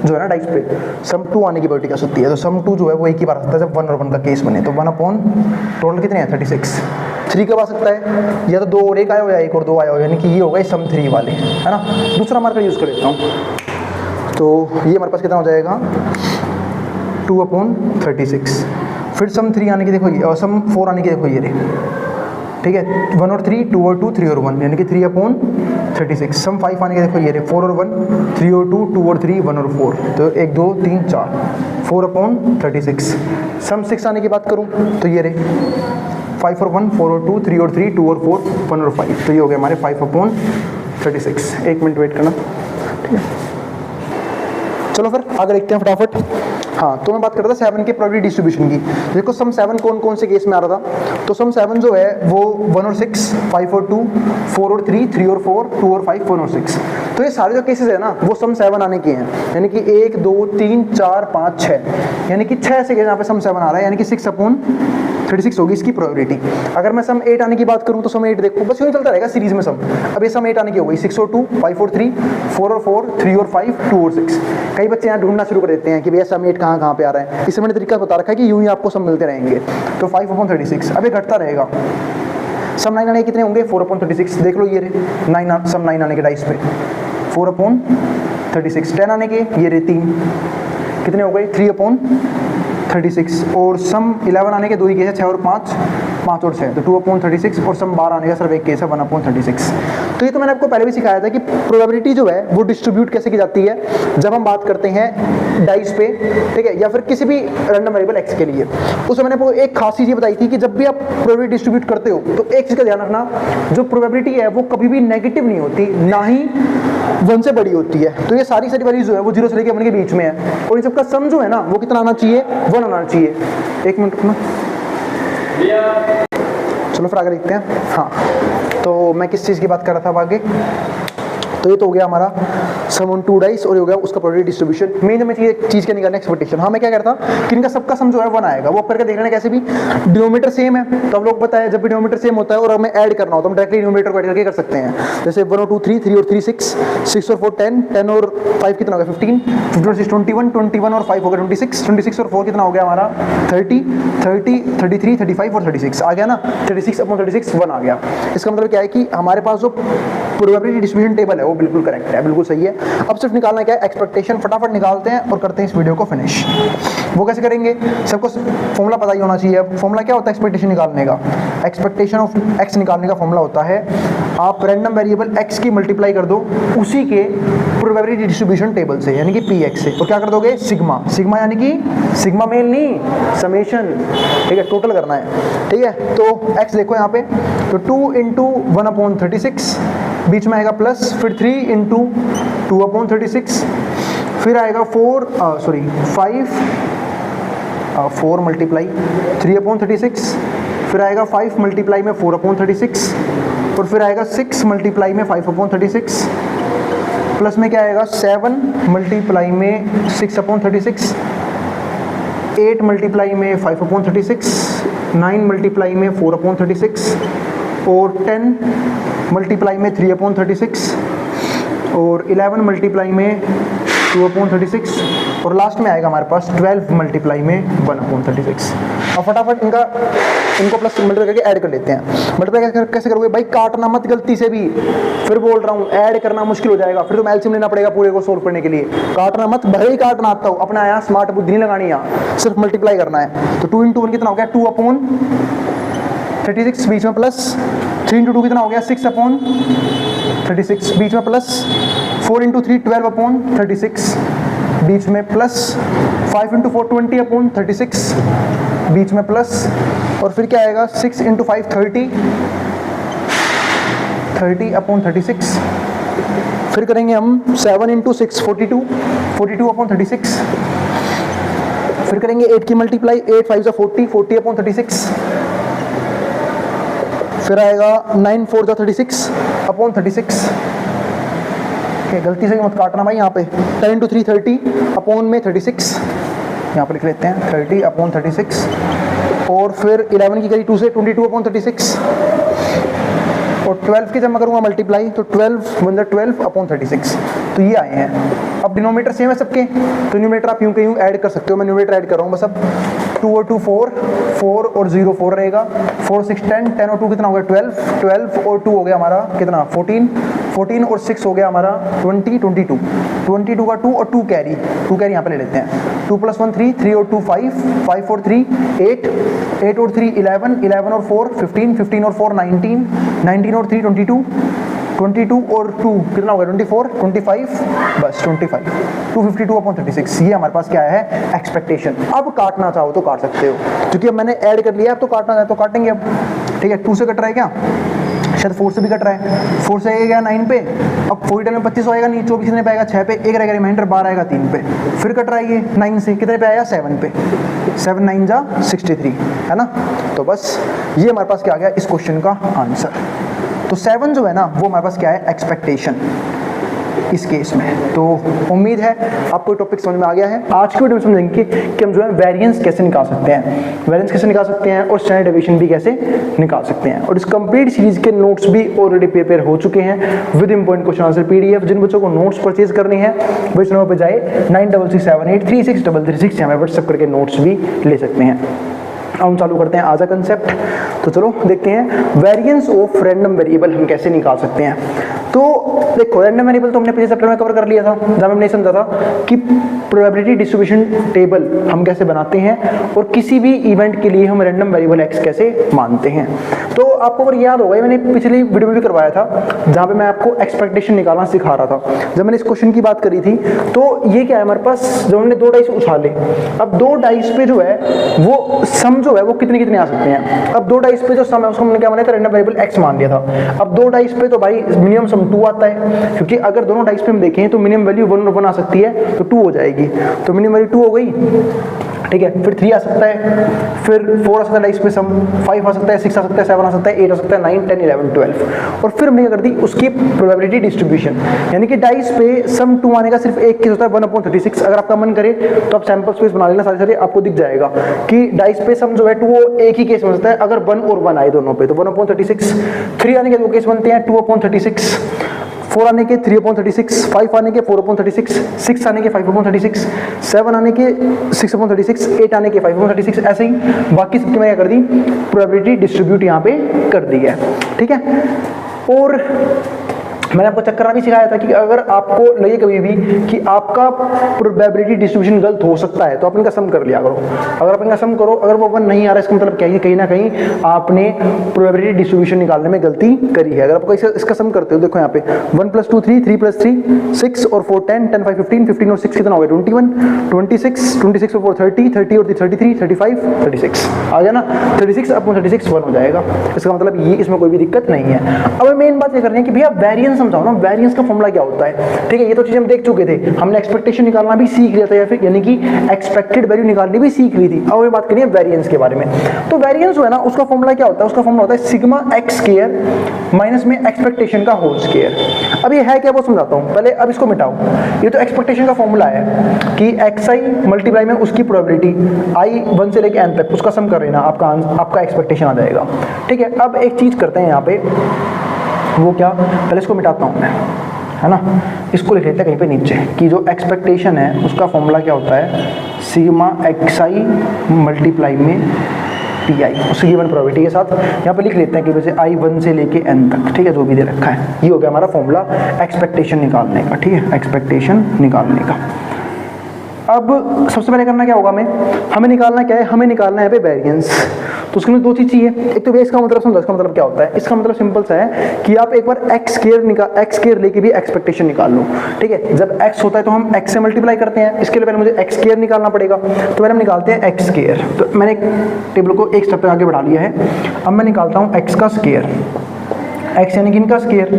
जो है ना डाइस पे सम 2 आने की प्रोबेबिलिटी क्या होती है। तो सम 2 जो है वो एक ही बार आ सकता है जब 1 और 1 का केस बने। तो 1 अपॉन टोटल कितने हैं 36। 3 कब आ सकता है, या तो 2 और 1 आया हो या 1 और 2 आया हो, यानी कि ये हो गए सम 3 वाले, है ना। दूसरा मार्कर यूज़ कर लेता हूँ। तो ये हमारे पास कितना हो जाएगा, 2 अपॉन 36। फिर सम 3 आने की देखो, ये सम 4 आने की देखो, ये ठीक है, 1 और 3, 2 और 2, 3 और 1, यानी कि 3/36। सम 5 आने के देखो ये रहे 4 और 1, 3 और 2, 2 और 3, 1 और 4, तो 1 2 3 4, 4/36। सम 6 आने की बात करूँ तो ये रहे 5 और 1, 4 और 2, 3 और 3, 2 और 4, 1 और 5, तो ये हो गया हमारे 5/36। 1 मिनट वेट करना, ठीक है। चलो फिर आगे देखते हैं फटाफट। हाँ, तो मैं बात कर रहा था 7 के प्रोबेबिलिटी डिस्ट्रीब्यूशन की। देखो सम 7 कौन कौन से केस में आ रहा था, तो सम 7 जो है वो 1 और 6, 5 और 2, 4 और 3, 3 और 4, 2 और 5, 1 और 6, तो ये सारे जो केसेस है ना वो सम 7 आने के हैं, यानी कि 1 2 3 4 5 6, यानी कि 6 से यहाँ पे सम 7 आ रहा है, यानी कि 6/36 होगी इसकी प्रोबेबिलिटी। अगर मैं सम 8 आने की बात करूँ तो सम 8 देखो बस यूँ चलता रहेगा सीरीज में सम। अब ये सम 8 आने की हो गई 6 और 2, 5 और 3, 4 और 4, 3 और 5, 2 और 6। कई बच्चे यहाँ ढूंढना शुरू कर देते हैं कि भैया सम 8 कहाँ पे आ रहा है, इससे मैंने तरीका बता रखा है कि यूं ही आपको सम मिलते रहेंगे। तो 5/36 अब ये घटता रहेगा। सम 9 आने के कितने होंगे, 4/36, देख लो ये रहे 9, सम 9 आने के डाइस पे 4/36। 10 आने के ये रहे 3, कितने हो गए 3/36। और सम 11 आने के दो ही केस है, 6 और 5, 5 और 6, तो 2/36। और सम 12 आने का सिर्फ एक केस है 1/36। तो ये तो मैंने आपको पहले भी सिखाया था कि प्रोबेबिलिटी जो है वो डिस्ट्रीब्यूट कैसे की जाती है जब हम बात करते हैं डाइस पे, ठीक है, या फिर किसी भी रैंडम वेरिएबल एक्स के लिए। उसमें मैंने आपको एक खास चीज़ ये बताई थी कि जब भी आप प्रोबेबिलिटी डिस्ट्रीब्यूट करते हो तो एक चीज़ का ध्यान रखना, जो प्रोबेबिलिटी है वो कभी भी नेगेटिव नहीं होती, ना ही 1 से बड़ी होती है। तो ये सारी वैल्यूज जो है वो 0 से लेकर 1 के बीच में है, और इन सबका सम जो है ना वो कितना आना चाहिए, 1 आना चाहिए। 1 मिनट रुकना, चलो फिर आगे देखते हैं। हाँ, तो मैं किस चीज़ की बात कर रहा था अब आगे, तो ये तो हो गया हमारा सम ऑन 2 डाइस, और ये हो गया उसका प्रोबेबिलिटी डिस्ट्रीब्यूशन। मेन में चीज़ क्या निकालना, एक्सपेक्टेशन। हाँ, मैं क्या करता कि इनका सबका सम जो है 1 आएगा, वो करके देख लेना कैसे भी। डिनोमिनेटर सेम है तो हम लोग बताया जब भी डिनोमिनेटर सेम होता है और हमें ऐड करना हो तो हम डायरेक्टली डिनोमिनेटर को ऐड करके कर सकते हैं। जैसे 1 और 2 3, 3 और 3 6, 6 और 4 10, 10 और 5 कितना हो गया 15, 15 और 6 21, 21 और 5 हो गया 26, 26 और 4 कितना हो गया हमारा 30, 30, 33, 35 और 36 आ गया ना, 36/36 1 आ गया। इसका मतलब क्या है कि हमारे पास जो प्रोबेबिलिटी डिस्ट्रीब्यूशन टेबल है वो बिल्कुल करेक्ट है, बिल्कुल सही है। अब सिर्फ निकालना क्या है, एक्सपेक्टेशन। फटाफट निकालते हैं और करते हैं इस वीडियो को फिनिश। वो कैसे करेंगे, सबको फॉर्मूला पता ही होना चाहिए। फॉर्मूला क्या होता है एक्सपेक्टेशन निकालने का, एक्सपेक्टेशन ऑफ एक्स निकालने का फॉर्मूला होता है आप रैंडम वेरिएबल एक्स की मल्टीप्लाई कर दो उसी के प्रोबेबिलिटी डिस्ट्रीब्यूशन टेबल से, यानी कि पी एक्स से, और क्या कर दोगे सिग्मा। सिग्मा यानी कि सिग्मा मेल नहीं, समेशन, ठीक है, टोटल करना है, ठीक है। तो एक्स देखो यहाँ पे, तो 2 × 1/36, बीच में आएगा प्लस, फिर 3 × 2/36, फिर आएगा 4 मल्टीप्लाई 3/36, फिर आएगा 5 मल्टीप्लाई में 4/36, और फिर आएगा 6 मल्टीप्लाई में 5/36, प्लस में क्या आएगा 7 मल्टीप्लाई में 6/36, 8 मल्टीप्लाई में 5/36, 9 मल्टीप्लाई में 4/36, और 10 मल्टीप्लाई में 3/36, और 11 मल्टीप्लाई में 2/36, और लास्ट में आएगा हमारे पास 12 मल्टीप्लाई में 1/36। अब फटाफट इनको प्लस मल्टीप्लाई करके ऐड कर लेते हैं। मल्टीप्लाई कैसे करोगे भाई, काटना मत गलती से भी, फिर बोल रहा हूँ ऐड करना मुश्किल हो जाएगा, फिर तो एलसीएम लेना पड़ेगा पूरे को सोल्व करने के लिए। काटना मत, भले ही काटना आता हो, अपना यहाँ स्मार्ट बुद्धि नहीं लगानी, यहाँ सिर्फ मल्टीप्लाई करना है। तो 2 × 1 कितना हो गया 2/36, बीच में प्लस, 3 × 2 कितना हो गया 6/36, बीच में प्लस, 4 × 3 12/36, बीच में प्लस, 5 × 4 20/36, बीच में प्लस, और फिर क्या आएगा 6 × 5 30/36, फिर करेंगे हम 7 × 6 42/36, फिर करेंगे 8 की मल्टीप्लाई, 8 5 40 40/36, फिर आएगा 9 4 36/36, गलती से मत काटना भाई यहाँ पे। 10 × 3 30/36, यहाँ पे लिख लेते हैं 30/36, और फिर 11 की करी 2 से 22/36, और 12 की जब मैं करूँगा मल्टीप्लाई तो 12/36, तो ये आए हैं। अब डिनोमिनेटर सेम है सबके, तो न्यूमरेटर आप यूं के यूं ऐड कर सकते हो। मैं न्यूमरेटर ऐड कर रहा हूँ बस। अब 2 और 2 4, 4 और 0 4 रहेगा, 4 6 10, 10 और 2 कितना हो गया 12, 12 और 2 हो गया हमारा कितना 14, 14 और 6 हो गया हमारा 20, 22, 22 का 2 और 2 कैरी यहाँ पे ले लेते हैं। 2 + 1 3, 3 और 2 5, 5 और 3 8, 8 और 3 11, 11 और 4 15, 15 और 4 19, 19 और 3 22, 22 और 2 कितना होगा 24, 25, बस 25, 252/36। ये हमारे पास क्या है एक्सपेक्टेशन। अब काटना चाहो तो काट सकते हो, क्योंकि अब मैंने ऐड कर लिया, अब तो काटना है तो काटेंगे अब। ठीक है, 2 से कट रहा है क्या, शायद 4 से भी कट रहा है। 4 से गया 9 पे, अब 4 में 25 आएगा नहीं, 24 कितने पे आएगा 6 पे, एक रहेगा रिमाइंडर 12 आएगा 3 पे। फिर कट रहा है ये 9 से, कितने पे आया 7 पे, 7 9 जा 63 है ना। तो बस ये हमारे पास क्या आ गया इस क्वेश्चन का आंसर। तो 7 जो है ना वो हमारे पास क्या है एक्सपेक्टेशन इस केस में। तो उम्मीद है आपको टॉपिक समझ में आ गया है। आज की वीडियो में समझेंगे कि हम जो है वेरिएंस कैसे निकाल सकते हैं, वेरिएंस कैसे निकाल सकते हैं और स्टैंडर्ड डेविएशन भी कैसे निकाल सकते हैं। और इस कंप्लीट सीरीज के नोट्स भी ऑलरेडी प्रिपेयर हो चुके हैं with important question answer PDF. जिन बच्चों को नोट्स परचेज करनी है वो इस नंबर पर जाए 9667836336 हमें व्हाट्सएप करके नोट्स भी ले सकते हैं। अब हम चालू करते हैं आज का कंसेप्ट। तो चलो देखते हैं वेरिएंस ऑफ रैंडम वेरिएबल हम कैसे निकाल सकते हैं। तो देखो रैंडम वेरिएबल तो हमने पिछले चैप्टर में कवर कर लिया था, जब हमने समझा था कि प्रोबेबिलिटी डिस्ट्रीब्यूशन टेबल हम कैसे बनाते हैं और किसी भी इवेंट के लिए हम रैंडम वेरिएबल एक्स कैसे मानते हैं। तो आपको अगर याद होगा मैंने पिछली वीडियो में भी करवाया था जहाँ पे मैं आपको एक्सपेक्टेशन निकालना सिखा रहा था। जब मैंने इस क्वेश्चन की बात करी थी तो ये क्या है हमारे पास, जब हमने 2 डाइस उछाले, अब 2 डाइस पे जो है वो सम जो है वो कितने कितने आ सकते हैं। अब 2 डाइस पे जो सम है उसको हमने क्या माना था रैंडम वेरिएबल एक्स मान लिया था। अब 2 डाइस पे तो भाई मिनिमम सम 2 आता है, क्योंकि अगर दोनों डाइस पे हम देखें तो मिनिमम वैल्यू 1 और 1 आ सकती है, तो 2 हो जाएगी। तो मिनिमम वैल्यू 2 हो गई, ठीक है। फिर 3 आ सकता है, फिर 4 आ सकता है डाइस पे सम, 5 आ सकता है, 6 आ सकता है, 7 आ सकता है, 8 आ सकता है, 9 10 11 12। और फिर हमने क्या कर दी उसकी प्रोबेबिलिटी डिस्ट्रीब्यूशन, यानी कि डाइस पे सम 2 आने का सिर्फ एक केस होता है 1/36। अगर आपका मन करे तो आप सैंपल स्पेस बना लेना सारे, आपको दिख जाएगा कि डाइस पे सम जो है 2 एक ही केस में होता है अगर 1 और 1 आए दोनों पे, तो 1/36। 3 आने के 2 केस बनते हैं 2/36, 4 आने के 3/36, 5 आने के 4/36, 6 आने के 5/36, 7 आने के 6/36, 8 आने के 5/36, ऐसे ही बाकी सबकी मैंने क्या कर दी प्रोबेबिलिटी डिस्ट्रीब्यूट यहाँ पे कर दी है, ठीक है। और मैंने आपको चेक करना भी सिखाया था कि अगर आपको लगे कभी भी कि आपका प्रोबेबिलिटी डिस्ट्रीब्यूशन गलत हो सकता है तो आप इनका सम कर लिया करो। अगर आप इनका सम करो, अगर वो 1 नहीं आ रहा है इसका मतलब क्या है, कहीं ना कहीं आपने प्रोबेबिलिटी डिस्ट्रीब्यूशन निकालने में गलती करी है। अगर आपको इसका सम करते हो, देखो यहाँ पे 1 + 2 3, 3 + 3 6 और 4 10, 10 5 15, 15 और 6 कितना हो गया 21, 26, 26 और 4 30, 30 और 33, 35, 36 आ गया ना। 36/36 1 हो जाएगा। इसका मतलब ये इसमें कोई भी दिक्कत नहीं है। अब मेन बात ये करनी है कि भैया वेरिएंस समझाओ ना, वेरिएंस का फॉर्मूला क्या होता है, ठीक है। ये तो चीज हम देख चुके थे, हमने एक्सपेक्टेशन निकालना भी सीख लिया था, या फिर यानी कि एक्सपेक्टेड वैल्यू निकालनी भी सीख ली थी। अब ये बात करिए वेरिएंस के बारे में। तो वेरिएंस जो है ना उसका फॉर्मूला क्या होता है, उसका फॉर्मूला होता है सिग्मा एक्स स्क्वायर माइनस में एक्सपेक्टेशन का होल स्क्वायर। अब ये है क्या वो समझाता हूं पहले, अब इसको मिटाओ। ये तो एक्सपेक्टेशन का फॉर्मूला है कि xi मल्टीप्लाई में उसकी प्रोबेबिलिटी i 1 से लेके n तक उसका सम कर लेना, आपका एक्सपेक्टेशन आ जाएगा, ठीक है। अब एक चीज करते हैं यहाँ पे, वो क्या, पहले इसको मिटाता हूँ मैं, है ना। इसको लिख लेते हैं कहीं पे नीचे कि जो एक्सपेक्टेशन है उसका फॉर्मूला क्या होता है सिग्मा xi मल्टीप्लाई में ti, उसकी गिवन प्रोबेबिलिटी के साथ यहाँ पे लिख लेते हैं कि वैसे i 1 से लेके n तक, ठीक है, जो भी दे रखा है। ये हो गया हमारा फॉर्मूला एक्सपेक्टेशन निकालने का, ठीक है, एक्सपेक्टेशन निकालने का। अब सबसे पहले करना क्या होगा हमें निकालना क्या है, हमें निकालना है वेरिएंस। तो उसके लिए 2 चीज चाहिए। एक तो इसका मतलब समझो, इसका मतलब क्या होता है, इसका मतलब सिंपल सा है कि आप एक बार एक्स स्क्वायर लेके भी एक्सपेक्टेशन निकाल लो, ठीक है। जब एक्स होता है तो हम एक्स से मल्टीप्लाई करते हैं, इसके लिए पहले मुझे एक्स स्क्वायर निकालना पड़ेगा, तो पहले हम निकालते हैं एक्स स्क्वायर। तो मैंने टेबल को एक स्टेप आगे बढ़ा लिया है। अब मैं निकालता हूँ एक्स का स्क्वायर, एक्स यानी कि इनका स्क्वायर,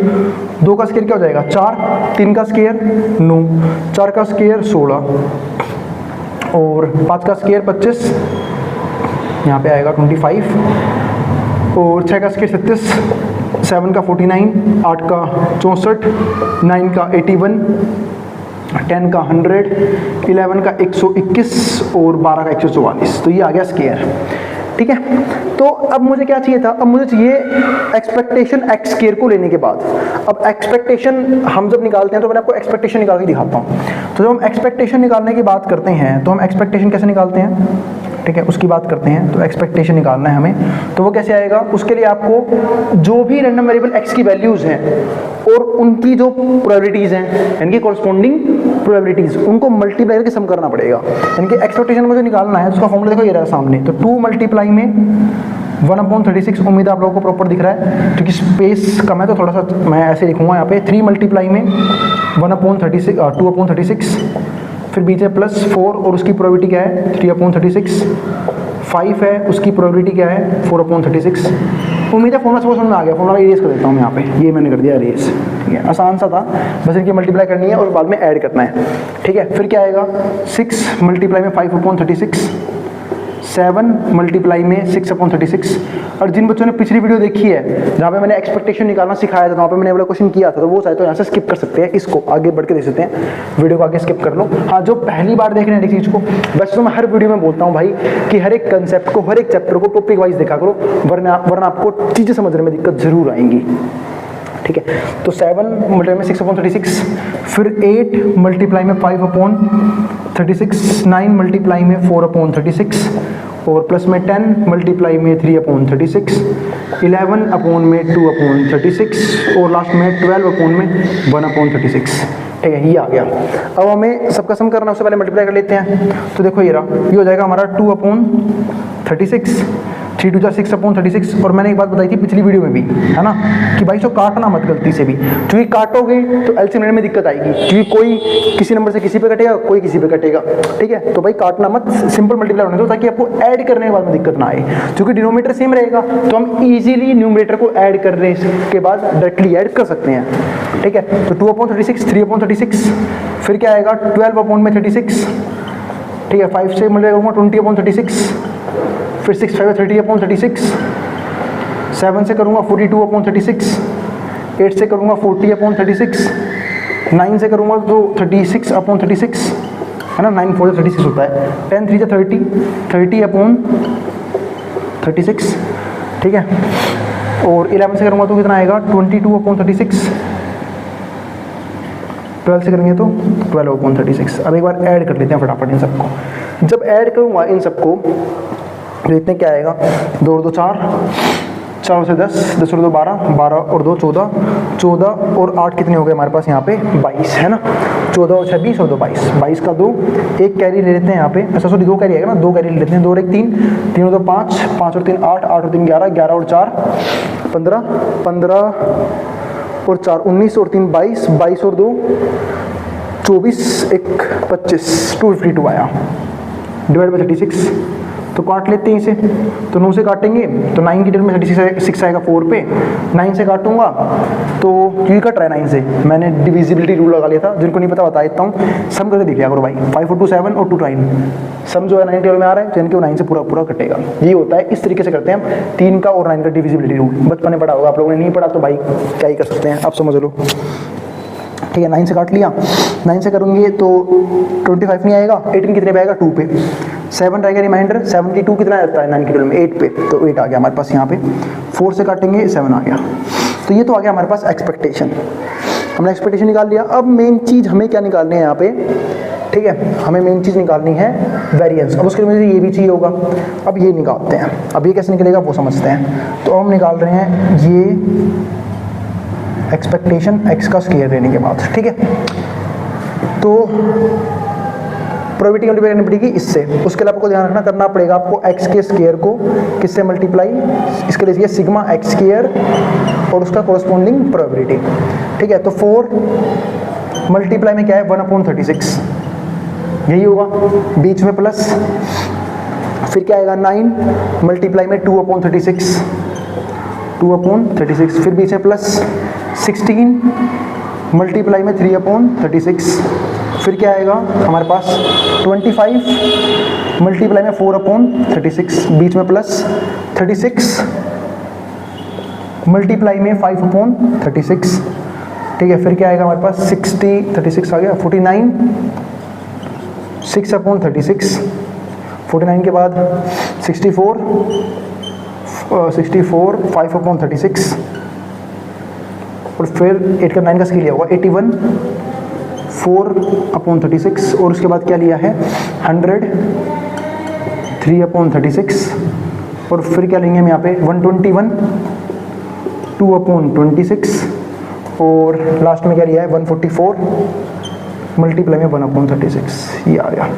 2 का स्क्वायर क्या हो जाएगा 4, 3 का स्क्वायर 9, 4 का स्क्वायर 16 और 5 का स्क्वायर 25, यहाँ पे आएगा 25 और 6 का स्क्वायर 36, 7 का 49, 8 का 64, 9 का 81, 10 का 100, 11 का 121 और 12 का 144। तो ये आ गया स्क्वायर, ठीक है। तो अब मुझे क्या चाहिए था, अब मुझे चाहिए एक्सपेक्टेशन एक्स स्क्वायर को लेने के बाद। अब एक्सपेक्टेशन हम जब निकालते हैं तो मैं आपको एक्सपेक्टेशन निकाल के दिखाता हूँ। तो जब हम एक्सपेक्टेशन निकालने की बात करते हैं तो हम एक्सपेक्टेशन कैसे निकालते हैं, ठीक है, उसकी बात करते हैं। तो एक्सपेक्टेशन निकालना है हमें, तो वो कैसे आएगा, उसके लिए आपको जो भी रैंडम वेरिएबल एक्स की वैल्यूज हैं और उनकी जो प्रोबेबिलिटीज हैं, इनकी कॉरस्पॉन्डिंग प्रोबेबिलिटीज, उनको मल्टीप्लाई करके सम करना पड़ेगा। इनके एक्सपेक्टेशन मुझे निकालना है, उसका फॉर्मूला देखो ये रहा सामने। तो 2 मल्टीप्लाई में 1/36, उम्मीद है आप लोगों को प्रॉपर दिख रहा है, क्योंकि स्पेस कम है तो थोड़ा सा मैं ऐसे लिखूंगा यहाँ पे। 3 मल्टीप्लाई में 2/36, फिर बीच है +4 और उसकी प्रोबेबिलिटी क्या है 3/36, 5 है उसकी प्रोबेबिलिटी क्या है 4/36। उम्मीद है फॉर्मूला समझ में आ गया। फॉर्मूला इरेज कर देता हूँ मैं यहाँ पे, ये मैंने कर दिया इरेज, ठीक है, आसान सा था, बस इनकी मल्टीप्लाई करनी है और बाद में ऐड करना है, ठीक है। फिर क्या आएगा 6 मल्टीप्लाई में 5/36, 7 मल्टीप्लाई में 6/36। और जिन बच्चों ने पिछली वीडियो देखी है जहाँ पे मैंने एक्सपेक्टेशन निकालना सिखाया था, वहाँ पे मैंने वाला क्वेश्चन किया था, तो वो चाहे तो यहाँ से स्किप कर सकते हैं, इसको आगे बढ़ के देख सकते हैं, वीडियो को आगे स्किप कर लो। हाँ, जो पहली बार देख रहे हैं इस चीज़ को, वैसे तो मैं हर वीडियो में बोलता हूँ भाई कि हर एक कंसेप्ट को, हर एक चैप्टर को टॉपिक वाइज देखा करो, वरना आपको चीज़ें समझने में दिक्कत जरूर आएंगी, ठीक है। तो 7 मल्टीप्लाई में 6/36, फिर 8 मल्टीप्लाई में 5/36, 9 मल्टीप्लाई में 4/36 और प्लस में 10 मल्टीप्लाई में 3/36, 11 में 2/36 और लास्ट में 12 में 1/36, ठीक है, ये आ गया। अब हमें सबका सम करना है, उससे पहले मल्टीप्लाई कर लेते हैं। तो देखो ये रहा, ये हो जाएगा हमारा 2/36, 3 2 6/36। और मैंने एक बात बताई थी पिछली वीडियो में भी, है ना, कि भाई जो काटना मत गलती से भी, क्योंकि काटोगे तो एलसीएम लेने में दिक्कत आएगी, क्योंकि कोई किसी नंबर से किसी पे कटेगा, कोई किसी पे कटेगा, ठीक है। तो भाई काटना मत, सिंपल मल्टीप्लाई होने दो, ताकि आपको ऐड करने के बाद में दिक्कत ना आए, क्योंकि डिनोमिनेटर सेम रहेगा तो हम इजीली न्यूमरेटर को ऐड करने के बाद डायरेक्टली ऐड कर सकते हैं, ठीक है। तो 2/36, 3/36, फिर क्या आएगा 12/36, ठीक है, 5 से मल्टीप्लाई करूँगा 20/36, फिर 6 5 30/36, 7 से करूँगा 42/36, 8 से करूँगा 40/36, 9 से करूँगा तो 36/36, है ना, 9 4 36 होता है, 10 3 30, 30/36, ठीक है। और 11 से करूँगा तो कितना आएगा 22/36, 12 से करेंगे तो 12/36। अब एक बार ऐड कर लेते हैं फटाफट इन सबको। जब ऐड करूँगा इन सबको देखते हैं क्या आएगा। 2 और 2 4, 4 से 10, 10 और 2 12, 12 और 2 14, 14 और 8 कितने हो गए हमारे पास यहाँ पे 22, है ना। 14 और 6 20 और 2 22, 22 का 2, एक कैरी ले लेते हैं यहाँ पे, अच्छा सॉरी 2 कैरी आएगा ना, 2 कैरी ले लेते हैं, 2 और 1 3, 3 और 2 5, 5 और 3 8, 8 और 3 11, 11 और 4 15, 15 और 4 19 और 3 22, 22 और 2 24, 1 25, 252 आया, डिवाइड बाई 36। तो काट लेते हैं इसे, तो 9 से काटेंगे तो 9 की डिटेल में 36 आएगा 4 पे, 9 से काटूंगा तो क्यों कट रहा है 9 से, मैंने डिविजिबिलिटी रूल लगा लिया था, जिनको नहीं पता बता देता हूँ, सम करके देख लिया करो भाई। 5 और 2 7 और 2 9, सम जो है 9 टेबल में आ रहा है, तो इनके 9 से पूरा पूरा कटेगा। ये होता है, इस तरीके से करते हैं हम 3 का और 9 का डिविजिबिलिटी रूल। बचपन में पढ़ा होगा, आप लोगों ने नहीं पढ़ा तो भाई क्या ही कर सकते हैं, आप समझ लो, ठीक है। 9 से काट लिया, 9 से करूँगे तो 25 नहीं आएगा, 18 कितने पे आएगा 2 पे, 7 रहेगा रिमाइंडर, 72 कितना आता है 9 की टेबल में 8 पे, तो 8 आ गया हमारे पास यहाँ पे। 4 से काटेंगे 7 आ गया, तो ये तो आ गया हमारे पास एक्सपेक्टेशन, हमने एक्सपेक्टेशन निकाल लिया। अब मेन चीज़ हमें क्या निकालनी है यहाँ पे, ठीक है, हमें मेन चीज़ निकालनी है वेरिएंस। अब उसके लिए मुझे ये भी चाहिए होगा, अब ये निकालते हैं। अब ये कैसे निकलेगा वो समझते हैं। तो हम निकाल रहे हैं ये एक्सपेक्टेशन x का स्क्वायर लेने के बाद, ठीक है। तो प्रोबेबिलिटी मल्टीप्लाई करनी पड़ेगी इससे, उसके लिए आपको ध्यान रखना, करना पड़ेगा आपको x के स्क्वायर को किससे मल्टीप्लाई, इसके लिए चाहिए सिग्मा x स्क्वायर और उसका कोरस्पॉन्डिंग प्रोबेबिलिटी, ठीक है। तो 4 मल्टीप्लाई में क्या है 1/36, यही होगा, बीच में प्लस, फिर क्या आएगा 9 मल्टीप्लाई में 2/36, 2/36, फिर बीच में प्लस, 16 मल्टीप्लाई में 3/36, फिर क्या आएगा हमारे पास 25 मल्टीप्लाई में 4/36, बीच में प्लस, 36 मल्टीप्लाई में 5/36, ठीक है। फिर क्या आएगा हमारे पास 36 आ गया, 49 6/36, 49 के बाद 64 5/36, और फिर 8 का 9 का स्केल लिया होगा 81 4/36, और उसके बाद क्या लिया है 100 3/36, और फिर क्या लेंगे हम यहाँ पे 121 2/26, और लास्ट में क्या लिया है 144 मल्टीप्लाई में 1/36, ये आ गया।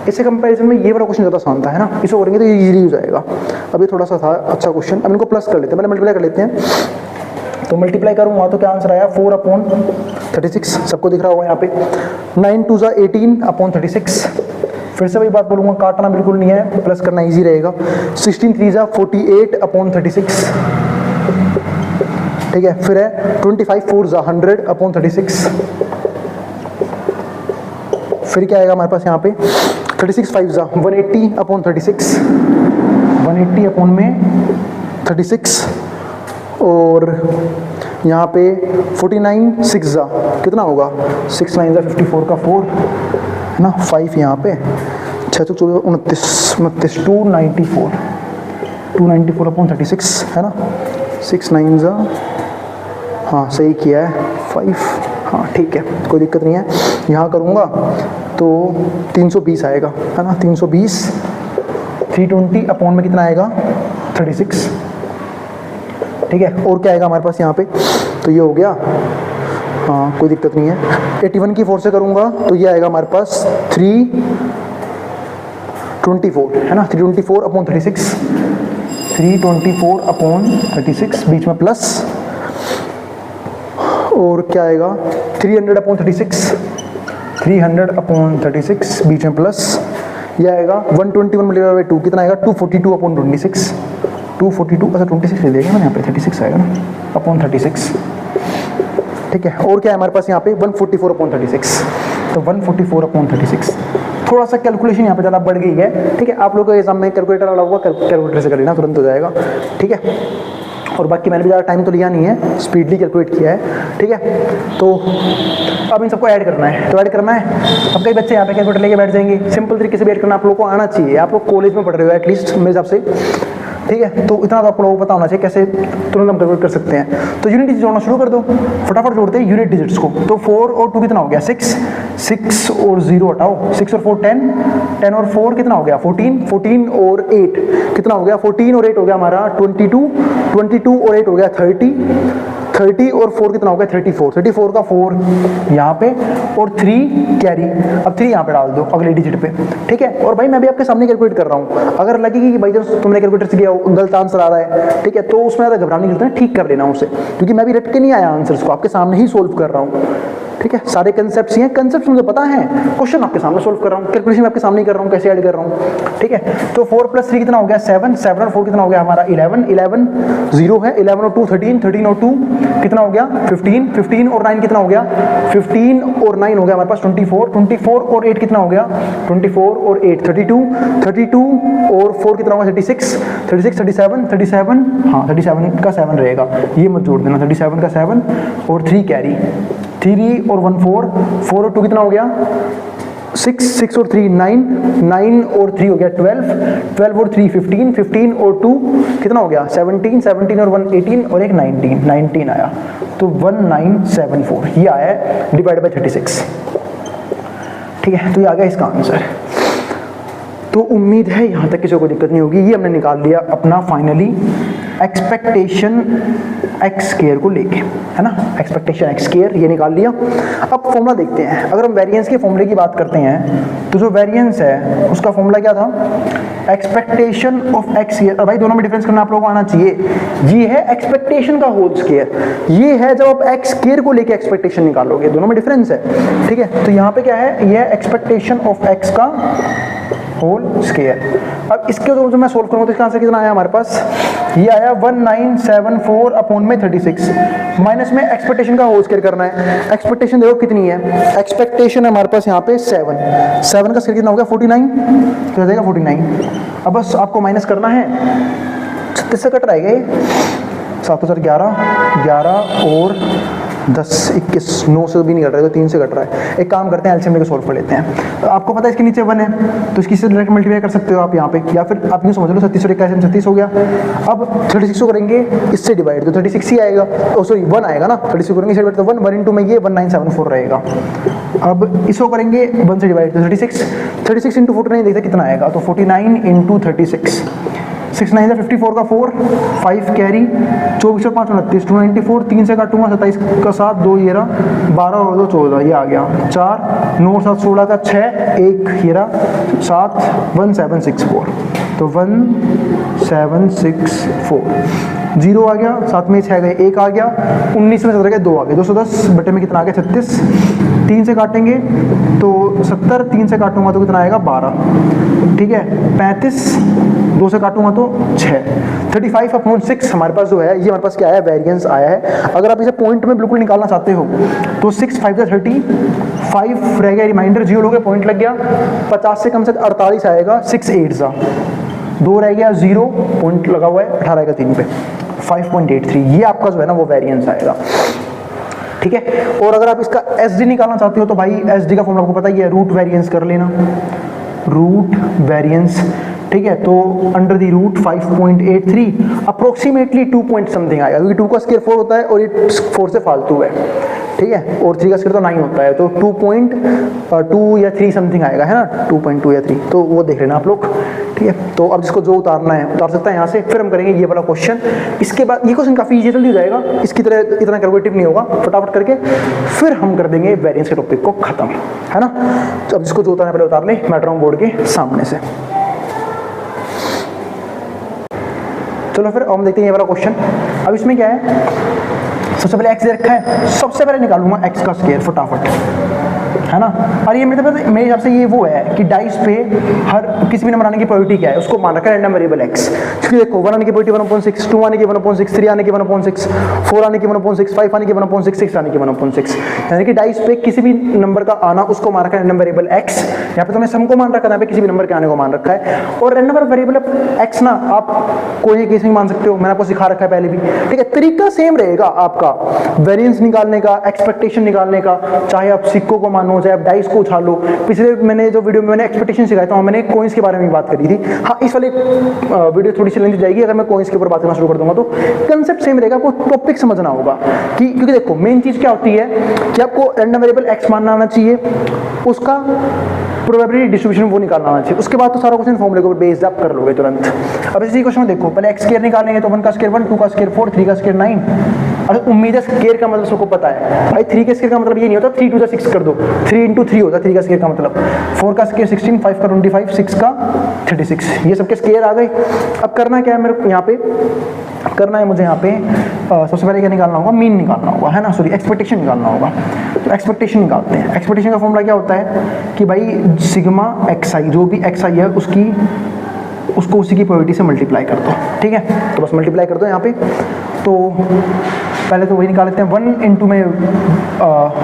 इससे कंपैरिजन में ये वाला क्वेश्चन ज़्यादा आसान था, है ना, इसको करेंगे तो इजीली हो जाएगा। अब ये थोड़ा सा था अच्छा क्वेश्चन, अब इनको प्लस कर लेते हैं, पहले मल्टीप्लाई कर लेते हैं। तो मल्टीप्लाई करूँगा तो क्या आंसर आया 4/36, सबको दिख रहा होगा यहाँ पे। 9 2 ज़ा 18/36, फिर से वही बात बोलूँगा, काटना बिल्कुल नहीं है, प्लस करना ईजी रहेगा। 16 3 ज़ा 48/36, ठीक है। फिर है 25 4 ज़ा 100/36, फिर क्या आएगा हमारे पास यहाँ पे 36 5 ज़ा 180/36, 180/36, और यहाँ पे 49 6 ज़ा कितना होगा 6 9 ज़ा 54 का 4, है ना, 5 यहाँ पे, 6 तो 24 29 294/36, है ना, 6 9 ज़ा, हाँ सही किया है 5, हाँ ठीक है, कोई दिक्कत नहीं है। यहाँ करूँगा तो 320 आएगा, है ना, 320, 320 अपॉन में कितना आएगा 36, ठीक है। और क्या आएगा हमारे पास यहाँ पे, तो ये हो गया, हाँ कोई दिक्कत नहीं है। 81 की 4 से करूँगा तो ये आएगा हमारे पास 324, है ना, 324/36, 324/36, बीच में प्लस, और क्या आएगा 300/36, 300/36, बीच में प्लस, यह आएगा 121/2 कितना आएगा 242/26, 242, अच्छा 26 ले लेगा ना, यहाँ पे 36 आएगा ना /36, ठीक है। और क्या है हमारे पास यहाँ पे 144/36, तो 144/36, थोड़ा सा कैलकुलेशन यहाँ पे ज़्यादा बढ़ गई है, ठीक है। आप लोगों के एग्जाम में कैलकुलेटर वाला होगा, कैलकुलेटर से कर लेना, तुरंत हो जाएगा, ठीक है। और बाकी मैंने भी ज़्यादा टाइम तो लिया नहीं है, स्पीडली कैलकुलेट किया है, ठीक है। तो अब इन सबको ऐड करना है, तो ऐड करना है। अब कई बच्चे यहाँ पे कैलकुलेटर लेके बैठ जाएंगे, सिंपल तरीके से भी ऐड करना आप लोगों को आना चाहिए, आप लोग कॉलेज में पढ़ रहे हो एटलीस्ट मेरे हिसाब से, ठीक है। तो इतना तो आप लोगों को पता होना चाहिए कैसे तुरंत हम कैलकुलेट कर सकते हैं। तो यूनिट डिजिट जोड़ना शुरू कर दो, फटाफट जोड़ते हैं यूनिट डिजिट्स को। तो 4 और 2 कितना हो गया 6, 6 और 0 हटाओ, 6 और 4 10, 10 और 4 कितना हो गया 14, 14 और 8 कितना हो गया 14 और 8 हो गया हमारा 22, 22 और 8 हो गया 30, 30 और 4 कितना हो गया 34, 34 का 4 यहाँ पे और 3 कैरी, अब 3 यहाँ पे डाल दो अगले डिजिट पे, ठीक है। और भाई मैं भी आपके सामने कैलकुलेट कर रहा हूँ, अगर लगेगी कि भाई जब तुमने कैलकुलेटर से किया गलत आंसर आ रहा है, ठीक है, तो उसमें ज़्यादा घबराने की जरूरत नहीं, ठीक कर लेना उसे, क्योंकि मैं भी रट के नहीं आया आंसर्स को, आपके सामने ही सोल्व कर रहा हूँ, ठीक है। सारे कंसेप्ट्स हैं, कंसेप्ट मुझे पता है, क्वेश्चन आपके सामने सोल्व कर रहा हूँ, कैलकुलेशन आपके सामने कर रहा हूँ, कैसे ऐड कर रहा हूँ, ठीक है। तो 4 + 3 कितना हो गया 7, 7 और 4 कितना हो गया हमारा 11, 11 0 है, 11 और 2 13, 13 और 2 कितना हो गया 15, 15 और 9 कितना हो गया 15 और 9 हो गया हमारे पास 24, 24 और 8 कितना हो गया 24 और 8 32, 32 और 4 कितना होगा 36, 36 37, 37, हाँ 37 का 7 रहेगा, ये मत जोड़ देना, 37 का 7 और 3 कैरी, 3 और 1 4, 4 और 2 कितना हो गया 6, 6 और 3 9, 9 और 3 हो गया 12, 12 और 3 15, 15 और 2 कितना हो गया 17, 17 और 1 18 और एक 19, 19 आया, तो 1974 ये आया है डिवाइड बाय 36, ठीक है। तो ये आ गया इसका आंसर। तो उम्मीद है यहाँ तक किसी को दिक्कत नहीं होगी, ये हमने निकाल लिया अपना फाइनली एक्सपेक्टेशन एक्स स्क्वायर को लेके, है ना, एक्सपेक्टेशन एक्स स्क्वायर ये निकाल लिया। अब फॉर्मूला देखते हैं, अगर हम वेरिएंस के फॉर्मूले की बात करते हैं तो जो वेरिएंस है उसका फॉर्मूला क्या था एक्सपेक्टेशन ऑफ एक्स स्क्वायर, भाई दोनों में डिफरेंस करना आप लोगों को आना चाहिए, ये है एक्सपेक्टेशन का होल स्क्वायर, ये है जब आप एक्स स्क्वायर को लेके एक्सपेक्टेशन निकालोगे, दोनों में डिफरेंस है, ठीक है। तो यहाँ पे क्या है ये एक्सपेक्टेशन ऑफ एक्स का होल स्क्वायर। अब इसके जो मैं सोल्व करूँगा तो इसका आंसर कितना आया हमारे पास, ये आया 1974/36, माइनस में एक्सपेक्टेशन का होल स्क्वायर करना है, एक्सपेक्टेशन देखो कितनी है, एक्सपेक्टेशन है हमारे पास यहाँ पे 7, 7 का स्क्वायर कितना हो गया 49, तो हो जाएगा 49। अब बस आपको माइनस करना है, 36 से कट रहेगा ये 7 और 11, 11 और 10 21, 9 से भी नहीं कट रहा है, तो 3 से कट रहा है। एक काम करते हैं एलसीएम लेके सोल्व कर लेते हैं। तो आपको पता है इसके नीचे 1 है, तो इसकी से डायरेक्ट मल्टीप्लाई कर सकते हो आप यहाँ पे, या फिर आप यूँ समझ लो 36 और 21 36 हो गया। अब 36 को करेंगे इससे डिवाइड, तो 36 ही आएगा, सॉरी 1 आएगा ना, 36 को करेंगे इससे डिवाइड, तो 1 1 में ये 1974 रहेगा। अब इसको करेंगे 1 से डिवाइड, तो 36 36 × 49 देखते कितना आएगा, तो 49 × 36 6 9 54 का 4, 5 कैरी, 24 और 5 29, 294, 3 से काटूंगा 27 का 7, 2 ये रहा, 12 और 2 14, ये आ गया 4, 9 7 16 का 6, 1 ये रहा, 7 1764, तो 1764, 0 आ गया, 7 में 6 गए, 1 आ गया, 19 में 17 गए, 2 आ गए, 210 बटे में कितना आ गया 36, 3 से काटेंगे तो 70, 3 से काटूंगा तो कितना आएगा 12, ठीक है, 35, 2 से काटूंगा तो 6, 35/6 हमारे पास जो है ये हमारे पास क्या है, वेरिएंस आया है। अगर आप इसे पॉइंट में बिल्कुल निकालना चाहते हो तो 6 5 30, 5 रह गया रिमाइंडर, 0 लोगे पॉइंट लग गया, 50 से कम से 48 आएगा, 6 8 सा 2 रह गया, 0 पॉइंट लगा हुआ है, 18 आएगा 3 पे, 5.83, ये आपका जो है ना वो वेरिएंस आएगा, ठीक है। और अगर आप इसका एसडी निकालना चाहते हो तो भाई एसडी का फॉर्मूला आपको पता ही है, रूट वेरिएंस कर लेना, रूट वेरिएंस, ठीक है, तो under the root 5.83 approximately 2 point something आएगा, क्योंकि 2 का स्क्वायर 4 होता है और ये 4 से फालतू है, ठीक है, और 3 का स्क्वायर तो 9 होता है, तो 2.2 या 3 समथिंग आएगा, है ना, 2.2 या 3, तो वो देख लेना आप लोग, ठीक है। तो अब जिसको जो उतारना है उतार सकता है यहाँ से, फिर हम करेंगे ये वाला क्वेश्चन। इसके बाद ये क्वेश्चन काफ़ी इजी जल्दी हो जाएगा, इसकी तरह इतना कैलकुलेटिव नहीं होगा, फटाफट करके फिर हम कर देंगे वेरिएंस के टॉपिक को खत्म, है ना। तो अब जिसको जो उतारना है पहले उतार ले मैट्रोन बोर्ड के सामने से। चलो फिर हम देखते हैं ये वाला क्वेश्चन। अब इसमें क्या है, सबसे पहले x दे रखा है, सबसे पहले निकालूंगा x का स्क्वायर फटाफट, है ना। और ये मेरे हिसाब से ये वो है कि डाइस पे हर किसी भी नंबर आने की प्रोबेबिलिटी क्या है, उसको मान रखा है रैंडम वेरिएबल x, क्योंकि देखो 1 आने की प्रोबेबिलिटी 1/6, 2 आने की 1/6, 3 आने की 1/6, 4 आने की 1/6, 5 आने की 1/6, 6 आने की 1/6, यानी कि डाइस पे किसी भी नंबर का आना उसको मान रखा है रैंडम वेरिएबल x। यहाँ पे तो मैं सम को मान रखा है, यहाँ पे किसी भी नंबर के आने को मान रखा है। और रैंडम वेरिएबल x ना आप कोई केस में मान सकते हो, मैंने आपको सिखा रखा है पहले भी, ठीक है। तरीका सेम रहेगा आपका वेरिएंस निकालने का, एक्सपेक्टेशन निकालने का, चाहे आप सिक्कों को मानो चाहे आप डाइस को उछालो। पिछले मैंने जो वीडियो में मैंने एक्सपेक्टेशन सिखाया था, मैंने कॉइंस के बारे में बात करी थी। हाँ, इस वाले वीडियो थोड़ी सी लेंथ जाएगी अगर मैं कॉइंस के ऊपर बात करना शुरू कर दूंगा, तो कंसेप्ट सेम रहेगा, आपको टॉपिक समझना होगा कि क्योंकि देखो मेन चीज क्या होती है कि आपको रैंडम वेरिएबल x मानना आना चाहिए, उसका प्रोबेबिलिटी डिस्ट्रीब्यूशन वो निकालना आना चाहिए, उसके बाद तो सारा क्वेश्चन फॉर्मूले के ऊपर बेस्ड आप कर लोगे तुरंत। अब इसी क्वेश्चन में देखो पहले x स्क्वायर निकालेंगे तो 1 का स्क्वायर 1, 2 का स्क्वायर 4, 3 का स्क्वायर 9। अरे उम्मीद है स्क्वायर का मतलब सबको पता है भाई, 3 के स्क्वायर का मतलब ये नहीं होता 3 2 6 कर दो, 3 × 3 होता है 3 का स्क्वायर का मतलब, 4 का स्क्वायर 16, 5 का 25, 6 का 36, ये सबके स्क्वायर आ गए। अब करना क्या है मेरे को यहाँ पे, करना है मुझे यहाँ पे सबसे पहले क्या निकालना होगा, मीन निकालना होगा, है ना, सॉरी एक्सपेक्टेशन निकालना होगा। तो एक्सपेक्टेशन निकालते हैं। एक्सपेक्टेशन का फॉर्मूला क्या होता है कि भाई सिग्मा xi, जो भी xi है उसको उसी की प्रोबेबिलिटी से मल्टीप्लाई कर दो, ठीक है। तो बस मल्टीप्लाई कर दो यहाँ पे, तो पहले तो वही निकाल लेते हैं, 1 इंटू में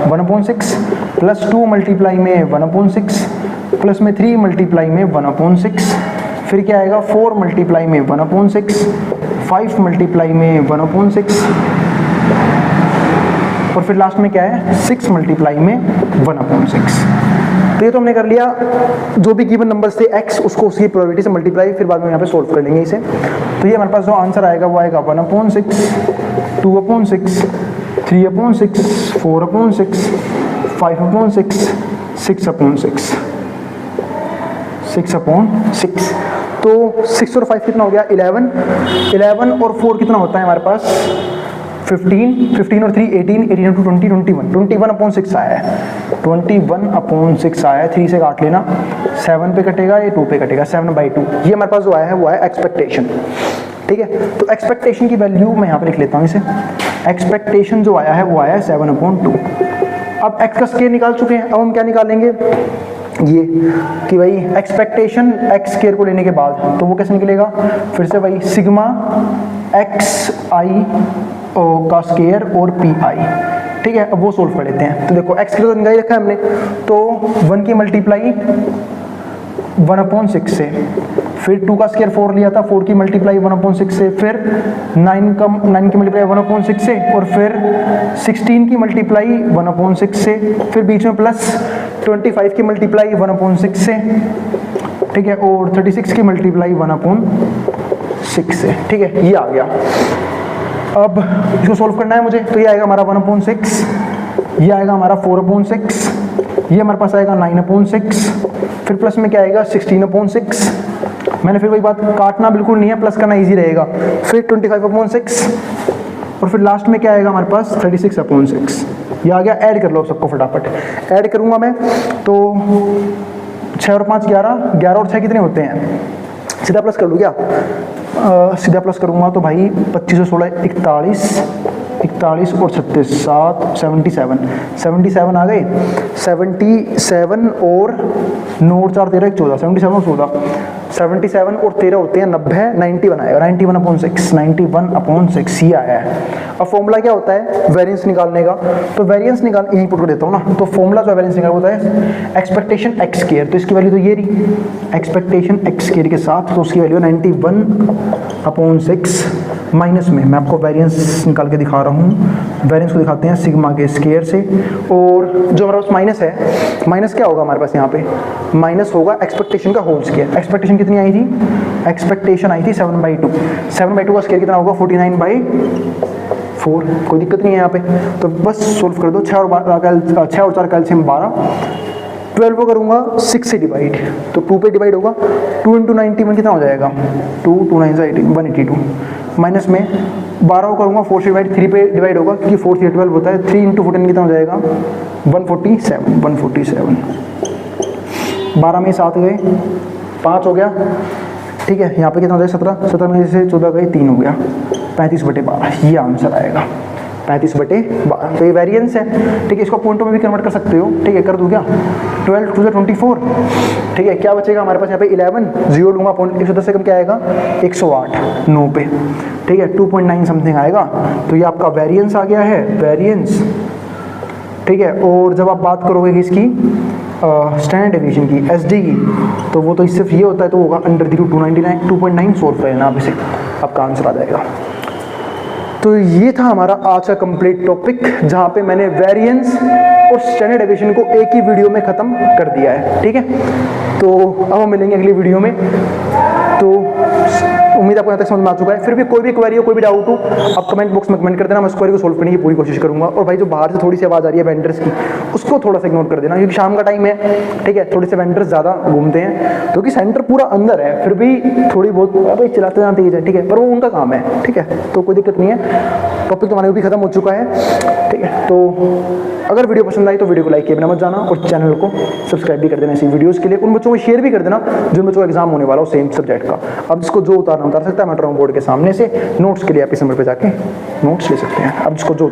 1/6 प्लस 2 मल्टीप्लाई में 1/6 प्लस में 3 मल्टीप्लाई में 1/6, फिर क्या आएगा 4 मल्टीप्लाई में 1/6, 5 मल्टीप्लाई में 1/6 और फिर लास्ट में क्या है 6 मल्टीप्लाई में 1/6। तो ये तो हमने कर लिया, जो भी गिवन नंबर्स थे x उसको उसकी प्रोबेबिलिटी से मल्टीप्लाई, फिर बाद में यहाँ पे सोल्व कर लेंगे इसे। तो ये हमारे पास जो आंसर आएगा वो आएगा 1/6, 2/6, 3/6, 4/6, 5/6, 6/6, 6/6। तो 6 और 5 कितना हो गया 11 और 4 कितना होता है हमारे पास 15 और 3 18, 18 इंटू 20 21/6 आया है, 21/6 आया है। 3 से काट लेना, 7 पे कटेगा, ये 2 पे कटेगा, 7/2। ये हमारे पास जो आया है वो है एक्सपेक्टेशन, ठीक है। तो एक्सपेक्टेशन की वैल्यू मैं यहाँ पे लिख लेता हूँ इसे, एक्सपेक्टेशन जो आया है वो आया है 7/2। अब x का स्क्वायर निकाल चुके हैं, अब हम क्या निकालेंगे ये कि भाई एक्सपेक्टेशन x स्क्वायर को लेने के बाद तो वो कैसे निकलेगा, फिर से भाई सिग्मा xi का स्क्वायर और pi, ठीक है। अब वो सोल्व कर लेते हैं। तो देखो x स्क्वायर तो निकाल रखा है हमने, तो 1 की मल्टीप्लाई 1/6 से, फिर 2 का स्क्वायर 4 लिया था, 4 की मल्टीप्लाई 1/6 से, फिर 9 की मल्टीप्लाई 1/6 से, और फिर 16 की मल्टीप्लाई 1/6 से, फिर बीच में प्लस 25 की मल्टीप्लाई 1/6 से, ठीक है, और 36 की मल्टीप्लाई 1/6 से, ठीक है। ये आ गया। अब इसको सोल्व करना है मुझे, तो ये आएगा हमारा 1/6, ये आएगा हमारा 4/6, ये हमारे पास आएगा 9/6, फिर प्लस में क्या आएगा 16/6, मैंने फिर वही बात, काटना बिल्कुल नहीं है, प्लस करना ईजी रहेगा। फिर 25/6 और फिर लास्ट में क्या आएगा हमारे पास 36/6। ये आ गया, ऐड कर लो सबको फटाफट। ऐड करूँगा मैं तो 6 और 5 11, 11 और 6 कितने होते हैं, सीधा प्लस कर लूँ क्या? सीधा प्लस करूँगा तो भाई 25 और 16 41 और 36 7 77 आ गए। 77 और 9 और 4 13 14 77 और 14 77 और 13 होते हैं 90, 91 आएगा। 91/6 ये आया है। अब फॉर्मूला क्या होता है वेरिएंस निकालने का, तो वेरिएंस निकाल यहीं पुट कर देता हूँ ना। तो फॉर्मूला जो वेरिएंस निकाल होता है एक्सपेक्टेशन x स्क्वायर, तो इसकी वैल्यू तो ये रही एक्सपेक्टेशन x स्क्वायर के साथ, तो उसकी वैल्यू 91/6 माइनस में मैं आपको वेरिएंस निकाल के दिखा रहा हूँ। वेरिएंस को दिखाते हैं सिग्मा के स्क्वायर से, और जो हमारे पास माइनस है, माइनस क्या होगा हमारे पास यहाँ पे, माइनस होगा एक्सपेक्टेशन का होल स्क्वायर। एक्सपेक्टेशन कितनी आई थी, एक्सपेक्टेशन आई थी 7/2। 7/2 का स्क्वायर कितना होगा 49/4। कोई दिक्कत नहीं है यहाँ पे, तो बस सोल्व कर दो। 6 और 4 का एलसीएम 12, 12 को करूँगा 6 से डिवाइड, तो 2 पे डिवाइड होगा। 2 × 91 कितना हो जाएगा, 2 2 9 182, माइनस में 12 को करूँगा 4 से डिवाइड, 3 पे डिवाइड होगा क्योंकि 4 से 12 होता है। 3 × 14 कितना हो जाएगा 147। 12 में 7 गए, 5 हो गया, ठीक है। यहाँ पे कितना हो जाएगा 17 में से 14 गए 3 हो गया, 35/12 ये आंसर आएगा। 35/12 तो ये वेरिएंस है, ठीक है। इसको पॉइंटों में भी कन्वर्ट कर सकते हो, ठीक है। कर दूँ क्या, 12 2 24, ठीक है। क्या बचेगा हमारे पास यहाँ पे 11, 0 लूँगा पॉइंट, 110 से कम क्या आएगा 108, 9 पे, ठीक है। 2.9 समथिंग आएगा, तो ये आपका वेरिएंस आ गया है, वेरिएंस, ठीक है। और जब आप बात करोगे कि इसकी स्टैंडर्ड डेविएशन की SD की, तो वो तो सिर्फ ये होता है, तो होगा √299 2.9 सोल्व करना, आप इसे आपका आंसर आ जाएगा। तो ये था हमारा आज का कंप्लीट टॉपिक, जहाँ पे मैंने वेरिएंस और स्टैंडर्ड डेविएशन को एक ही वीडियो में ख़त्म कर दिया है, ठीक है। तो अब हम मिलेंगे अगली वीडियो में। तो उम्मीद आपको यहाँ तक समझ में आ चुका है। फिर भी कोई भी क्वेरी हो, कोई भी डाउट हो, आप कमेंट बॉक्स में कमेंट कर देना, मैं उस क्वेरी को सोल्व करने की पूरी कोशिश करूँगा। और भाई जो बाहर से थोड़ी सी आवाज़ आ रही है वेंडर्स की, उसको थोड़ा सा इग्नोर कर देना, क्योंकि शाम का टाइम है, ठीक है। थोड़े से वेंडर्स ज़्यादा घूमते हैं, क्योंकि सेंटर पूरा अंदर है, फिर भी थोड़ी बहुत भाई चलाते जाते तेज है, ठीक है, पर वो उनका काम है, ठीक है। तो कोई दिक्कत नहीं है, टॉपिक तो हमारे भी खत्म हो चुका है, ठीक है। तो अगर वीडियो पसंद आई तो वीडियो को लाइक किए बिना मत जाना, और चैनल को सब्सक्राइब भी कर देना ऐसी वीडियोस के लिए। उन बच्चों को शेयर भी कर देना जिन बच्चों का एग्जाम होने वाला हो सेम सब्जेक्ट का। अब जिसको जो उतारना उतार सकता है, मैं बोर्ड के सामने से नोट्स के लिए आप इस नंबर पे जाके नोट्स ले सकते हैं। अब जिसको जो